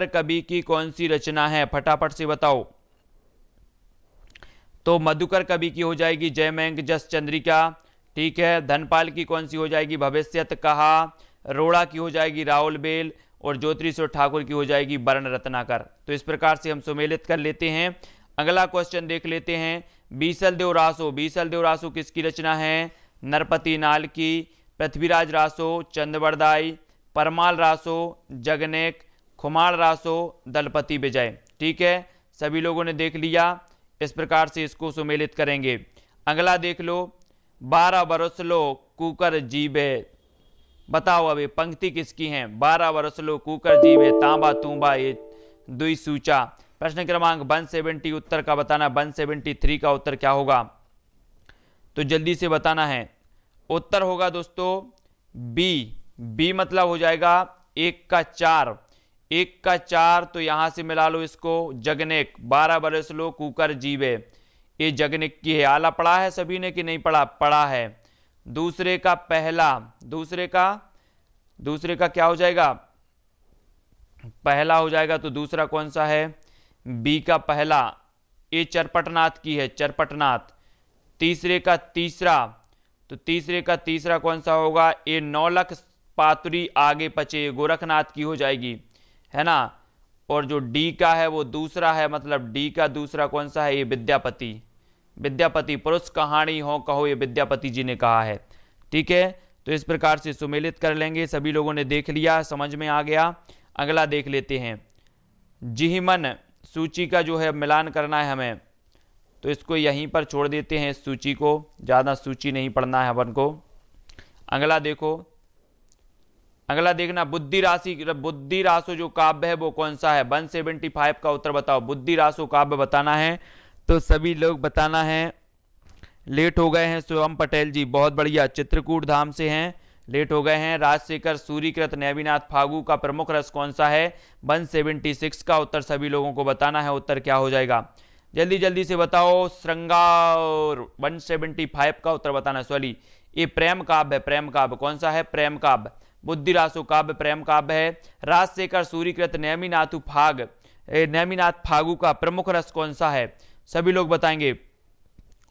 कवि की कौन सी रचना है, फटाफट से बताओ। तो मधुकर कवि की हो जाएगी जयमंग जस चंद्रिका, ठीक है। धनपाल की कौन सी हो जाएगी? भविष्यत कहा। रोड़ा की हो जाएगी राहुल बेल, और ज्योतिरीश्वर ठाकुर की हो जाएगी वर्ण रत्नाकर। तो इस प्रकार से हम सुमेलित कर लेते हैं। अगला क्वेश्चन देख लेते हैं। बीसल देव रासो किसकी रचना है? नरपति नाल की। पृथ्वीराज रासो, चंदवरदाई, परमाल रासो, जगनेक, खुमार रासो, दलपति विजय, ठीक है। सभी लोगों ने देख लिया। इस प्रकार से इसको सुमेलित करेंगे। अगला देख लो, 12 बरस लो कुकर जीबे, बताओ अब ये पंक्ति किसकी है? 12 बरस लो कुकर जीबे, तांबा तूंबा ये दुई सूचा। प्रश्न क्रमांक 170 उत्तर का बताना। 173 का उत्तर क्या होगा? तो जल्दी से बताना है। उत्तर होगा दोस्तों बी मतलब हो जाएगा 1 का 4। 1 का 4 तो यहां से मिला लो इसको, जगनेक। 12 बरस लो कुकर जीवे, ये जगनेक की है। आला पढ़ा है सभी ने कि नहीं पढ़ा? पढ़ा है। दूसरे का पहला, दूसरे का क्या हो जाएगा? पहला हो जाएगा। तो दूसरा कौन सा है? बी का पहला, ये चरपटनाथ की है, चरपटनाथ। तीसरे का तीसरा, तो तीसरे का तीसरा कौन सा होगा? ये नौलख पातुरी आगे पचे, गोरखनाथ की हो जाएगी, है ना। और जो डी का है वो दूसरा है, मतलब डी का दूसरा कौन सा है? ये विद्यापति पुरुष कहानी हो कहो, ये विद्यापति जी ने कहा है, ठीक है। तो इस प्रकार से सुमेलित कर लेंगे। सभी लोगों ने देख लिया, समझ में आ गया। अगला देख लेते हैं। जिहिमन सूची का जो है मिलान करना है हमें, तो इसको यहीं पर छोड़ देते हैं, इस सूची को, ज़्यादा सूची नहीं पढ़ना है अपन को। अगला देखो, अगला देखना, बुद्धि रासो जो काव्य है वो कौन सा है? 175 का उत्तर बताओ। बुद्धि रासो काव्य बताना है, तो सभी लोग बताना है। लेट हो गए हैं शिवम पटेल जी, बहुत बढ़िया, चित्रकूट धाम से हैं, लेट हो गए हैं। राजशेखर सूरीकृत नेमिनाथ फागू का प्रमुख रस कौन सा है? 176 का उत्तर सभी लोगों को बताना है। उत्तर क्या हो जाएगा? जल्दी जल्दी से बताओ। श्रृंगार 175 का उत्तर बताना। सॉरी, ये प्रेम काव्य है। प्रेम काव्य कौन सा है? प्रेम काव्य। बुद्धि रासो काव्य प्रेम काव्य है। राजशेखर सूरीकृत नेमिनाथ फागू का प्रमुख रस कौन सा है? सभी लोग बताएंगे।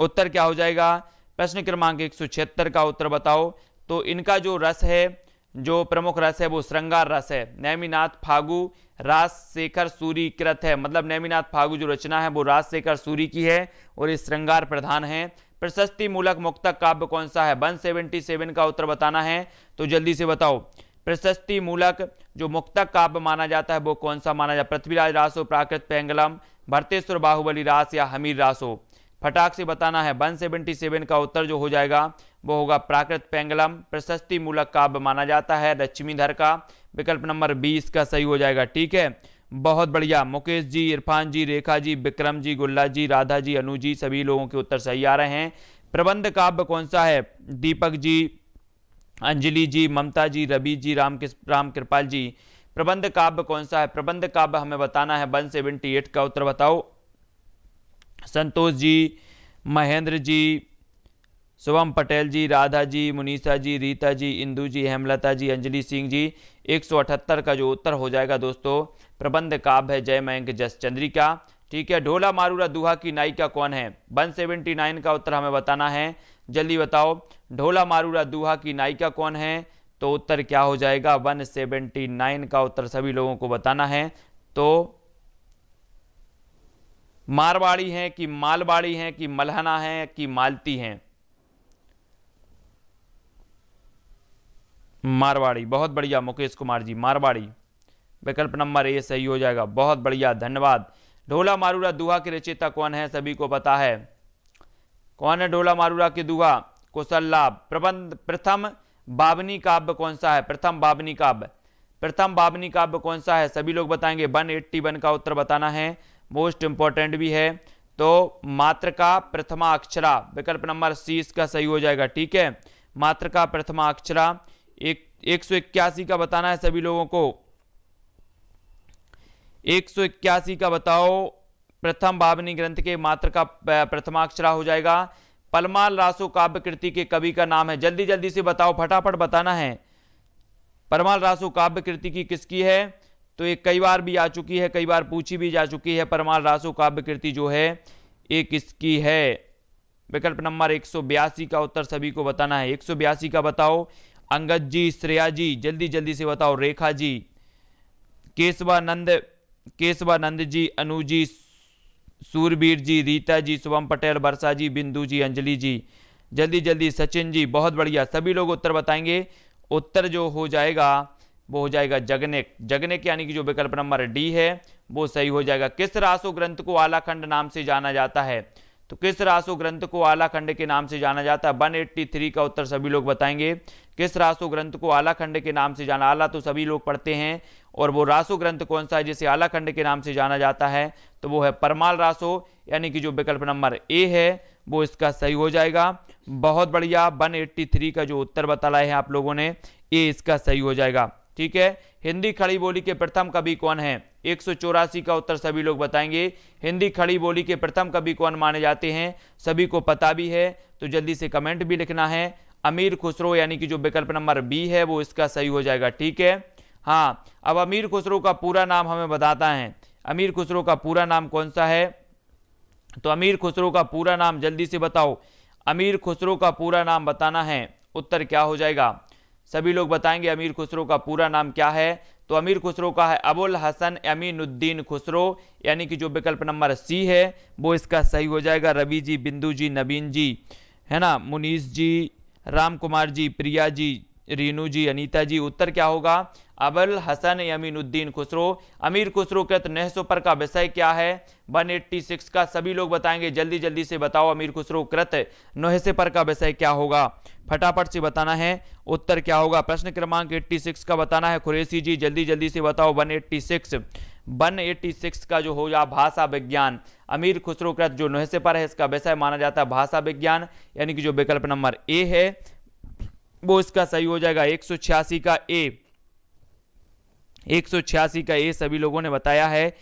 उत्तर क्या हो जाएगा? प्रश्न क्रमांक 176 का उत्तर बताओ। तो इनका जो रस है, जो प्रमुख रस है वो श्रृंगार रस है। नेमिनाथ फागू राजशेखर सूरीकृत है, मतलब नेमिनाथ फागू जो रचना है वो राजशेखर सूरी की है और ये श्रृंगार प्रधान है। प्रशस्ति मूलक मुक्तक काव्य कौन सा है? 177 का उत्तर बताना है। तो जल्दी से बताओ। प्रशस्ति मूलक जो मुक्तक काव्य माना जाता है वो कौन सा माना जाता है? पृथ्वीराज रासो, प्राकृत पेंगलम, भरतेश्वर बाहुबली रास या हमीर रासो? फटाक से बताना है। 177 का उत्तर जो हो जाएगा वो होगा प्राकृत पेंगलम, प्रशस्ति मूलक काव्य माना जाता है लक्ष्मीधर का। विकल्प नंबर 20 का सही हो जाएगा, ठीक है। बहुत बढ़िया, मुकेश जी, इरफान जी, रेखा जी, विक्रम जी, गुल्ला जी, राधा जी, अनु जी, सभी लोगों के उत्तर सही आ रहे हैं। प्रबंध काव्य कौन सा है? दीपक जी, अंजलि जी, ममता जी, रवि जी, राम कृपाल जी, प्रबंध काव्य कौन सा है? प्रबंध काव्य हमें बताना है। 178 का उत्तर बताओ। संतोष जी, महेंद्र जी, शुभम पटेल जी, राधा जी, मुनीषा जी, रीता जी, इंदु जी, हेमलता जी, अंजलि सिंह जी। 178 का जो उत्तर हो जाएगा दोस्तों, प्रबंध काव्य है जयमंग जस चंद्रिका, ठीक है। ढोला मारूरा दुहा की नायिका कौन है? 179 का उत्तर हमें बताना है। जल्दी बताओ, ढोला मारूरा दुहा की नायिका कौन है? तो उत्तर क्या हो जाएगा? 179 का उत्तर सभी लोगों को बताना है। तो मारवाड़ी हैं कि मालवाड़ी हैं कि मलहना है कि मालती हैं? मारवाड़ी, बहुत बढ़िया मुकेश कुमार जी, मारवाड़ी। विकल्प नंबर ए सही हो जाएगा, बहुत बढ़िया, धन्यवाद। ढोला मारूरा दुहा के रचयिता कौन है? सभी को पता है। कौन है ढोला मारूरा के दुहा? कुशल लाभ। प्रथम बावनी काव्य कौन सा है? प्रथम बावनी काव्य कौन सा है? सभी लोग बताएंगे। 181 का उत्तर बताना है, मोस्ट इंपॉर्टेंट भी है। तो मातृका प्रथमा अक्षरा, विकल्प नंबर सी इसका सही हो जाएगा, ठीक है। मातृका प्रथमा अक्षरा। 181 का बताना है सभी लोगों को। 181 का बताओ, प्रथम भावनी ग्रंथ के मातृका प्रथमाक्षरा हो जाएगा। पलमाल रासो काव्य कृति के कवि का नाम है, जल्दी जल्दी से बताओ, फटाफट बताना है। परमाल रासो काव्य कृति की किसकी है? तो ये कई बार भी आ चुकी है, कई बार पूछी भी जा चुकी है। परमाल रासो काव्य कृति जो है ये किसकी है? विकल्प नंबर 182 का उत्तर सभी को बताना है। 182 का बताओ। अंगद जी, श्रेया जी, जल्दी जल्दी से बताओ। रेखा जी, केशवानंद जी, अनु जी, सूरबीर जी, रीता जी, शुभम पटेल, वर्षा जी, बिंदु जी, अंजलि जी, जल्दी जल्दी। सचिन जी, बहुत बढ़िया, सभी लोग उत्तर बताएंगे। उत्तर जो हो जाएगा वो हो जाएगा जगनेक। जगनेक यानी कि जो विकल्प नंबर डी है वो सही हो जाएगा। किस रासो ग्रंथ को आलाखंड नाम से जाना जाता है? तो किस रासो ग्रंथ को आलाखंड के नाम से जाना जाता है? 183 का उत्तर सभी लोग बताएंगे। किस रासो ग्रंथ को आलाखंड के नाम से जाना, आला तो सभी लोग पढ़ते हैं, और वो रासो ग्रंथ कौन सा है जिसे आलाखंड के नाम से जाना जाता है? तो वो है परमाल रासो, यानी कि जो विकल्प नंबर ए है वो इसका सही हो जाएगा। बहुत बढ़िया, 183 का जो उत्तर बताया है आप लोगों ने, ये इसका सही हो जाएगा। ठीक है। हिंदी खड़ी बोली के प्रथम कवि कौन है? 184 का उत्तर सभी लोग बताएंगे। हिंदी खड़ी बोली के प्रथम कवि कौन माने जाते हैं? सभी को पता भी है, तो जल्दी से कमेंट भी लिखना है। अमीर खुसरो, यानी कि जो विकल्प नंबर बी है वो इसका सही हो जाएगा। ठीक है। हाँ, अब अमीर खुसरो का पूरा नाम हमें बताता है। अमीर खुसरो का पूरा नाम कौन सा है? तो अमीर खुसरो का पूरा नाम जल्दी से बताओ। अमीर खुसरो का पूरा नाम बताना है। उत्तर क्या हो जाएगा? सभी लोग बताएंगे अमीर खुसरो का पूरा नाम क्या है। तो अमीर खुसरो का है अबुल हसन अमीनुद्दीन खुसरो, यानी कि जो विकल्प नंबर सी है वो इसका सही हो जाएगा। रवि जी, बिंदु जी, नवीन जी, है ना, मुनीष जी, राम कुमार जी, प्रिया जी, रीनू जी, अनीता जी, उत्तर क्या होगा? अबुल हसन अमीनुद्दीन खुसरो। अमीर खुसरो कृत नहसो पर का विषय क्या है? 186 का सभी लोग बताएंगे, जल्दी जल्दी से बताओ। अमीर खुसरो कृत नहसे पर का विषय क्या होगा? फटाफट से बताना है। उत्तर क्या होगा? प्रश्न क्रमांक 86 का बताना है। कुरैशी जी, जल्दी जल्दी से बताओ। 186 का जो होगा भाषा विज्ञान। अमीर खुसरो कृत जो नहसे पर है इसका विषय माना जाता है भाषा विज्ञान, यानी कि जो विकल्प नंबर ए है वो इसका सही हो जाएगा। 186 का ए, 186 का ए सभी लोगों ने बताया है।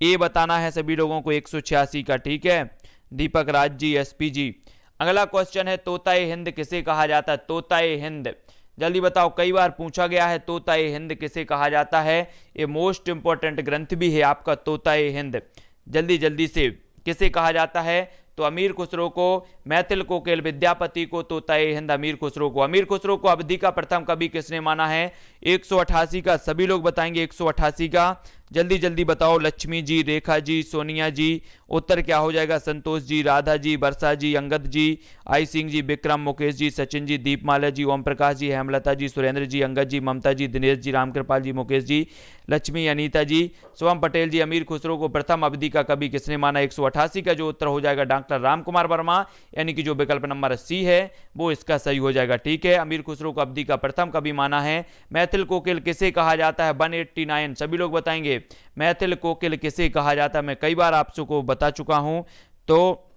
ए बताना है सभी लोगों को 186 का। ठीक है। दीपक राज जी, एसपी जी। अगला क्वेश्चन है, तोताए हिंद किसे कहा जाता है? तोताए हिंद, जल्दी बताओ, कई बार पूछा गया है तोताए हिंद किसे कहा जाता है। ये मोस्ट इंपॉर्टेंट ग्रंथ भी है आपका तोताए हिंद। जल्दी जल्दी से, किसे कहा जाता है? तो अमीर खुसरो को, मैथिल कोकिल विद्यापति को, तोताए हिंद अमीर खुसरो को। अमीर खुसरो को अवधि का प्रथम कवि किसने माना है? 188 का सभी लोग बताएंगे। 188 का जल्दी जल्दी बताओ। लक्ष्मी जी, रेखा जी, सोनिया जी, उत्तर क्या हो जाएगा? संतोष जी, राधा जी, वर्षा जी, अंगद जी, आई सिंह जी, विक्रम, मुकेश जी, सचिन जी, दीपमाला जी, ओम प्रकाश जी, हेमलता जी, सुरेंद्र जी, अंगद जी, ममता जी, दिनेश जी, रामकृपाल जी, मुकेश जी, लक्ष्मी, अनीता जी, शुभम पटेल जी। अमीर खुसरो को प्रथम अवधि का कवि किसने माना? 188 का जो उत्तर हो जाएगा डॉक्टर रामकुमार वर्मा, यानी कि जो विकल्प नंबर सी है वो इसका सही हो जाएगा। ठीक है। अमीर खुसरो को अवधि का प्रथम कवि माना है। मैथिल कोकिल किसे कहा जाता है? 189 सभी लोग बताएंगे। मैथिल कोकिल किसे कहा जाता है? मैं कई बार आप सबको बता चुका हूं, तो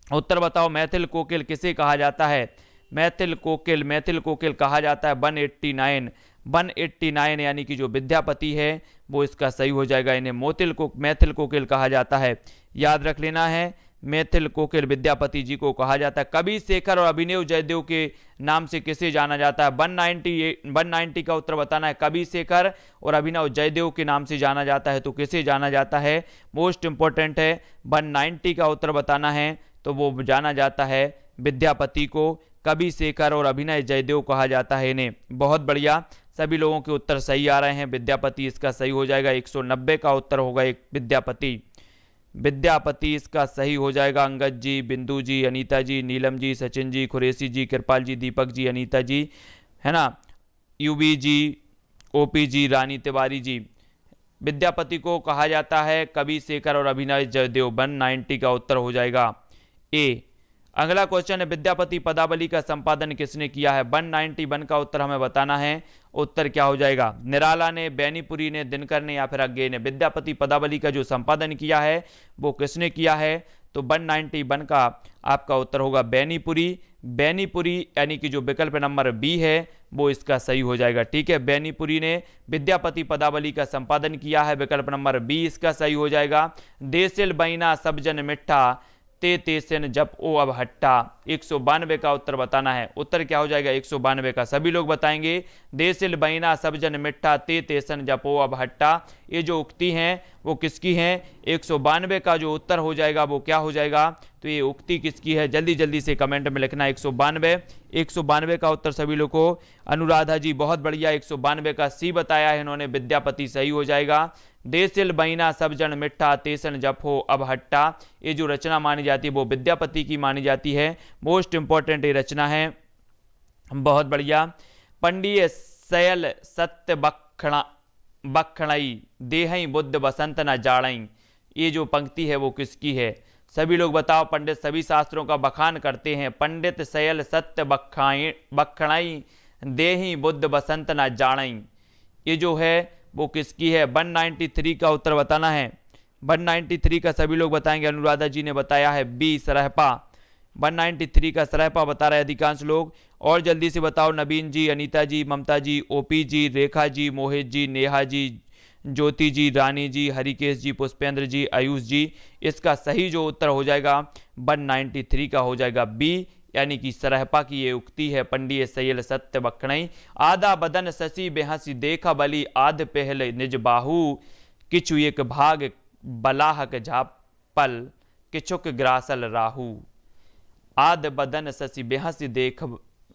उत्तर बताओ। मैथिल कोकिल किसे कहा जाता है? मैथिल कोकिल कहा जाता है 189 यानी कि जो विद्यापति है वो इसका सही हो जाएगा। इन्हें मैथिल कोकिल कहा जाता है, याद रख लेना है। मैथिल कोकिल विद्यापति जी को कहा जाता है। कवि शेखर और अभिनव जयदेव के नाम से किसे जाना जाता है? 190 का उत्तर बताना है। कवि शेखर और अभिनव जयदेव के नाम से जाना जाता है, तो किसे जाना जाता है? मोस्ट इंपॉर्टेंट है, 190 का उत्तर बताना है। तो वो जाना जाता है विद्यापति को। कवि शेखर और अभिनव जयदेव कहा जाता है इन्हें। बहुत बढ़िया, सभी लोगों के उत्तर सही आ रहे हैं। विद्यापति इसका सही हो जाएगा। 190 का उत्तर होगा एक विद्यापति इसका सही हो जाएगा। अंगद जी, बिंदु जी, अनीता जी, नीलम जी, सचिन जी, कुरैशी जी, कृपाल जी, दीपक जी, अनीता जी, है ना, यूबी जी, ओपी जी, रानी तिवारी जी। विद्यापति को कहा जाता है कवि शेखर और अभिनव जयदेव। 190 का उत्तर हो जाएगा ए। अगला क्वेश्चन है, विद्यापति पदावली का संपादन किसने किया है? 191 का उत्तर हमें बताना है। उत्तर क्या हो जाएगा? निराला ने, बैनीपुरी ने, दिनकर ने या फिर अज्ञे ने। विद्यापति पदावली का जो संपादन किया है वो किसने किया है? तो 191 का आपका उत्तर होगा बेनीपुरी। बेनीपुरी यानी कि जो विकल्प नंबर बी है वो इसका सही हो जाएगा। ठीक है, बेनीपुरी ने विद्यापति पदावली का संपादन किया है, विकल्प नंबर बी इसका सही हो जाएगा। देसिल बैना सब जन मिठा ते तेसन जप ओ अब हट्टा, 192 का उत्तर बताना है। उत्तर क्या हो जाएगा 192 का, सभी लोग बताएंगे। देसिल बैना सब जन मिठा ते तेसन जप ओ अब हट्टा, ये जो उक्ति हैं वो किसकी हैं? 192 का जो उत्तर हो जाएगा वो क्या हो जाएगा? तो ये उक्ति किसकी है? जल्दी जल्दी से कमेंट में लिखना 192। 192 का उत्तर सभी लोग को, अनुराधा जी बहुत बढ़िया, 192 का सी बताया है इन्होंने, विद्यापति सही हो जाएगा। देसिल बैना सब जन मिठा तेसन जपो अब हट्टा, ये जो रचना मानी जाती है वो विद्यापति की मानी जाती है। मोस्ट इंपॉर्टेंट ये रचना है, बहुत बढ़िया। पंडिय सयल सत्य बखणई देहई बुद्ध बसंत न जाड़ई, ये जो पंक्ति है वो किसकी है? सभी लोग बताओ। पंडित सभी शास्त्रों का बखान करते हैं। पंडित सयल सत्य बखणई देही बुद्ध बसंत न जाड़ई, ये जो है वो किसकी है? 193 का उत्तर बताना है। 193 का सभी लोग बताएंगे। अनुराधा जी ने बताया है बी सरहपा, 193 का सरहपा बता रहे अधिकांश लोग। और जल्दी से बताओ नवीन जी, अनीता जी, ममता जी, ओपी जी, रेखा जी, मोहित जी, नेहा जी, ज्योति जी, रानी जी, हरिकेश जी, पुष्पेंद्र जी, आयुष जी, इसका सही जो उत्तर हो जाएगा 193 का हो जाएगा बी, यानी कि सरहपा की ये उक्ति है। पंडिय सयल सत्य बखणई आधा बदन शशि बेहसी देखा बली आध पहल निज बाहू, किछु एक भाग बलाहक झापल किछुक ग्रासल राहू। आध बदन शशि बेहसी देख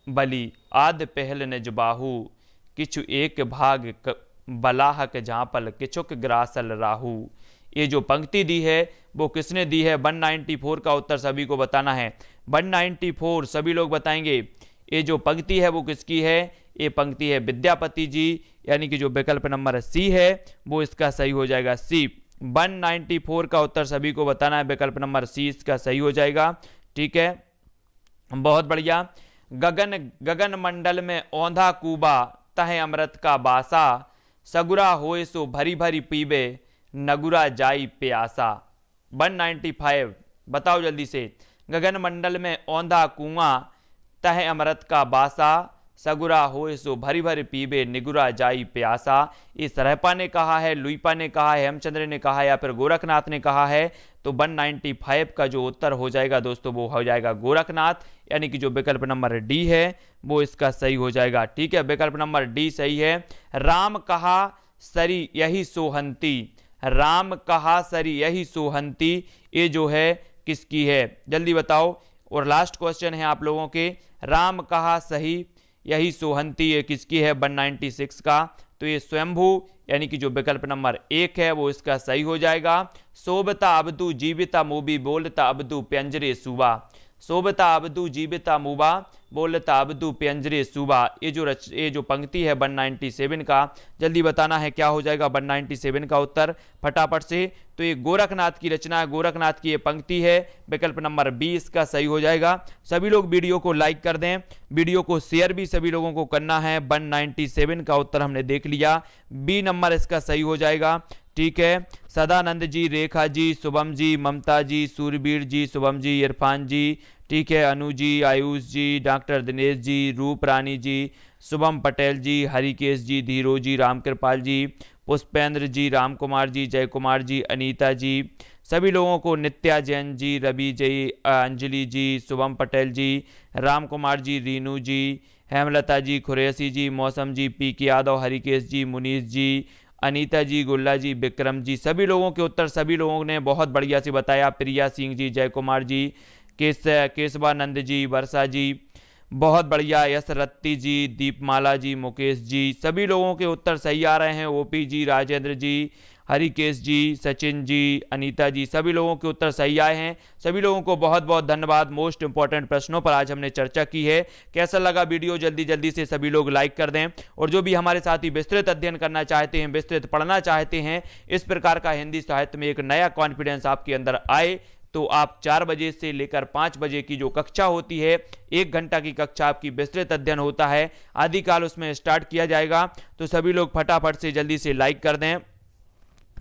बली आध पहल निज बाहू, किछु एक भाग बलाहक झापल किछुक ग्रासल राहू, ये जो पंक्ति दी है वो किसने दी है? 194 का उत्तर सभी को बताना है। 194 सभी लोग बताएंगे। ये जो पंक्ति है वो किसकी है? ये पंक्ति है विद्यापति जी, यानी कि जो विकल्प नंबर सी है वो इसका सही हो जाएगा सी। 194 का उत्तर सभी को बताना है, विकल्प नंबर सी इसका सही हो जाएगा। ठीक है, बहुत बढ़िया। गगन मंडल में औंधा कूबा तह अमृत का बासा, सगुरा होए सो भरी भरी पीबे नगुरा जाई प्यासा। 195 बताओ जल्दी से। गगन मंडल में औंधा कुआं तह अमृत का बासा, सगुरा होए सो भरी भरी पीबे निगुरा जाई प्यासा, ये सरहपा ने कहा है, लुईपा ने कहा है, हेमचंद्र ने कहा है या फिर गोरखनाथ ने कहा है? तो 195 का जो उत्तर हो जाएगा दोस्तों वो हो जाएगा गोरखनाथ, यानी कि जो विकल्प नंबर डी है वो इसका सही हो जाएगा। ठीक है, विकल्प नंबर डी सही है। राम कहा सरी यही सोहंती, राम कहा सरी यही सोहंती, ये जो है किसकी है? जल्दी बताओ। और लास्ट क्वेश्चन है आप लोगों के, राम कहा सही यही सोहंती, ये किसकी है? 196 का। तो ये स्वयंभू यानी कि जो विकल्प नंबर 1 है वो इसका सही हो जाएगा। सोबता अबदू जीविता मूबी बोलता अबदू प्यंजरे सुबा, सोबता अबदू जीविता मूबा बोलता अबदू प्यंजरे सुबा, ये जो पंक्ति है 197 का, जल्दी बताना है क्या हो जाएगा 197 का उत्तर फटाफट से। तो ये गोरखनाथ की रचना है, गोरखनाथ की ये पंक्ति है, विकल्प नंबर 20 का सही हो जाएगा। सभी लोग वीडियो को लाइक कर दें, वीडियो को शेयर भी सभी लोगों को करना है। 197 का उत्तर हमने देख लिया, बी नंबर इसका सही हो जाएगा। ठीक है, सदानंद जी, रेखा जी, शुभम जी, ममता जी, सूरबीर जी, शुभम जी, इरफान जी, ठीक है, अनु जी, आयुष जी, डॉक्टर दिनेश जी, रूप रानी जी, शुभम पटेल जी, हरिकेश जी, धीरो जी, रामकृपाल जी, पुष्पेंद्र जी, राम कुमार जी, जय कुमार जी, अनीता जी, सभी लोगों को, नित्या जैन जी, रवि जी, अंजलि जी, शुभम पटेल जी, राम कुमार जी, रीनू जी, हेमलता जी, खुरैसी जी, मौसम जी, पी के यादव, हरिकेश जी, मुनीष जी, अनीता जी, गुल्ला जी, विक्रम जी, सभी लोगों के उत्तर सभी लोगों ने बहुत बढ़िया से बताया। प्रिया सिंह जी, जय कुमार जी, केशवानंद जी, वर्षा जी, बहुत बढ़िया, यश रत्ती जी, दीपमाला जी, मुकेश जी, सभी लोगों के उत्तर सही आ रहे हैं। ओपी जी, राजेंद्र जी, हरिकेश जी, सचिन जी, अनीता जी, सभी लोगों के उत्तर सही आए हैं। सभी लोगों को बहुत बहुत धन्यवाद। मोस्ट इंपॉर्टेंट प्रश्नों पर आज हमने चर्चा की है। कैसा लगा वीडियो जल्दी जल्दी से सभी लोग लाइक कर दें। और जो भी हमारे साथी विस्तृत अध्ययन करना चाहते हैं, विस्तृत पढ़ना चाहते हैं, इस प्रकार का हिंदी साहित्य में एक नया कॉन्फिडेंस आपके अंदर आए, तो आप 4 बजे से लेकर 5 बजे की जो कक्षा होती है, 1 घंटा की कक्षा आपकी विस्तृत अध्ययन होता है, आदिकाल उसमें स्टार्ट किया जाएगा। तो सभी लोग फटाफट से जल्दी से लाइक कर दें।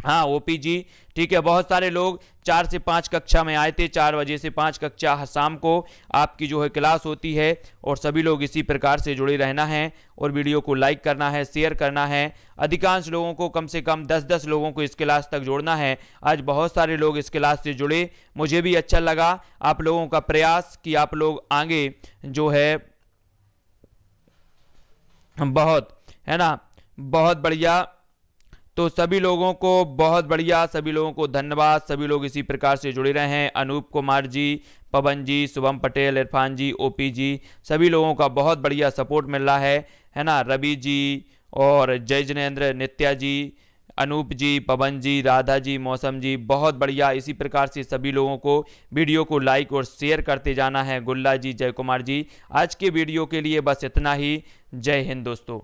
हाँ ओपी जी, ठीक है। बहुत सारे लोग 4 से 5 कक्षा में आए थे, 4 बजे से 5 कक्षा शाम को आपकी जो है क्लास होती है, और सभी लोग इसी प्रकार से जुड़े रहना है और वीडियो को लाइक करना है, शेयर करना है। अधिकांश लोगों को, कम से कम 10-10 लोगों को इस क्लास तक जोड़ना है। आज बहुत सारे लोग इस क्लास से जुड़े, मुझे भी अच्छा लगा आप लोगों का प्रयास कि आप लोग आगे जो है बहुत, है ना, बहुत बढ़िया। तो सभी लोगों को बहुत बढ़िया, सभी लोगों को धन्यवाद। सभी लोग इसी प्रकार से जुड़े रहे हैं। अनूप कुमार जी, पवन जी, शुभम पटेल, इरफान जी, ओपी जी, सभी लोगों का बहुत बढ़िया सपोर्ट मिल रहा है ना। रवि जी और जय जिनेन्द्र, नित्या जी, अनूप जी, पवन जी, राधा जी, मौसम जी, बहुत बढ़िया। इसी प्रकार से सभी लोगों को वीडियो को लाइक और शेयर करते जाना है। गुल्ला जी, जय कुमार जी। आज के वीडियो के लिए बस इतना ही। जय हिंद दोस्तों।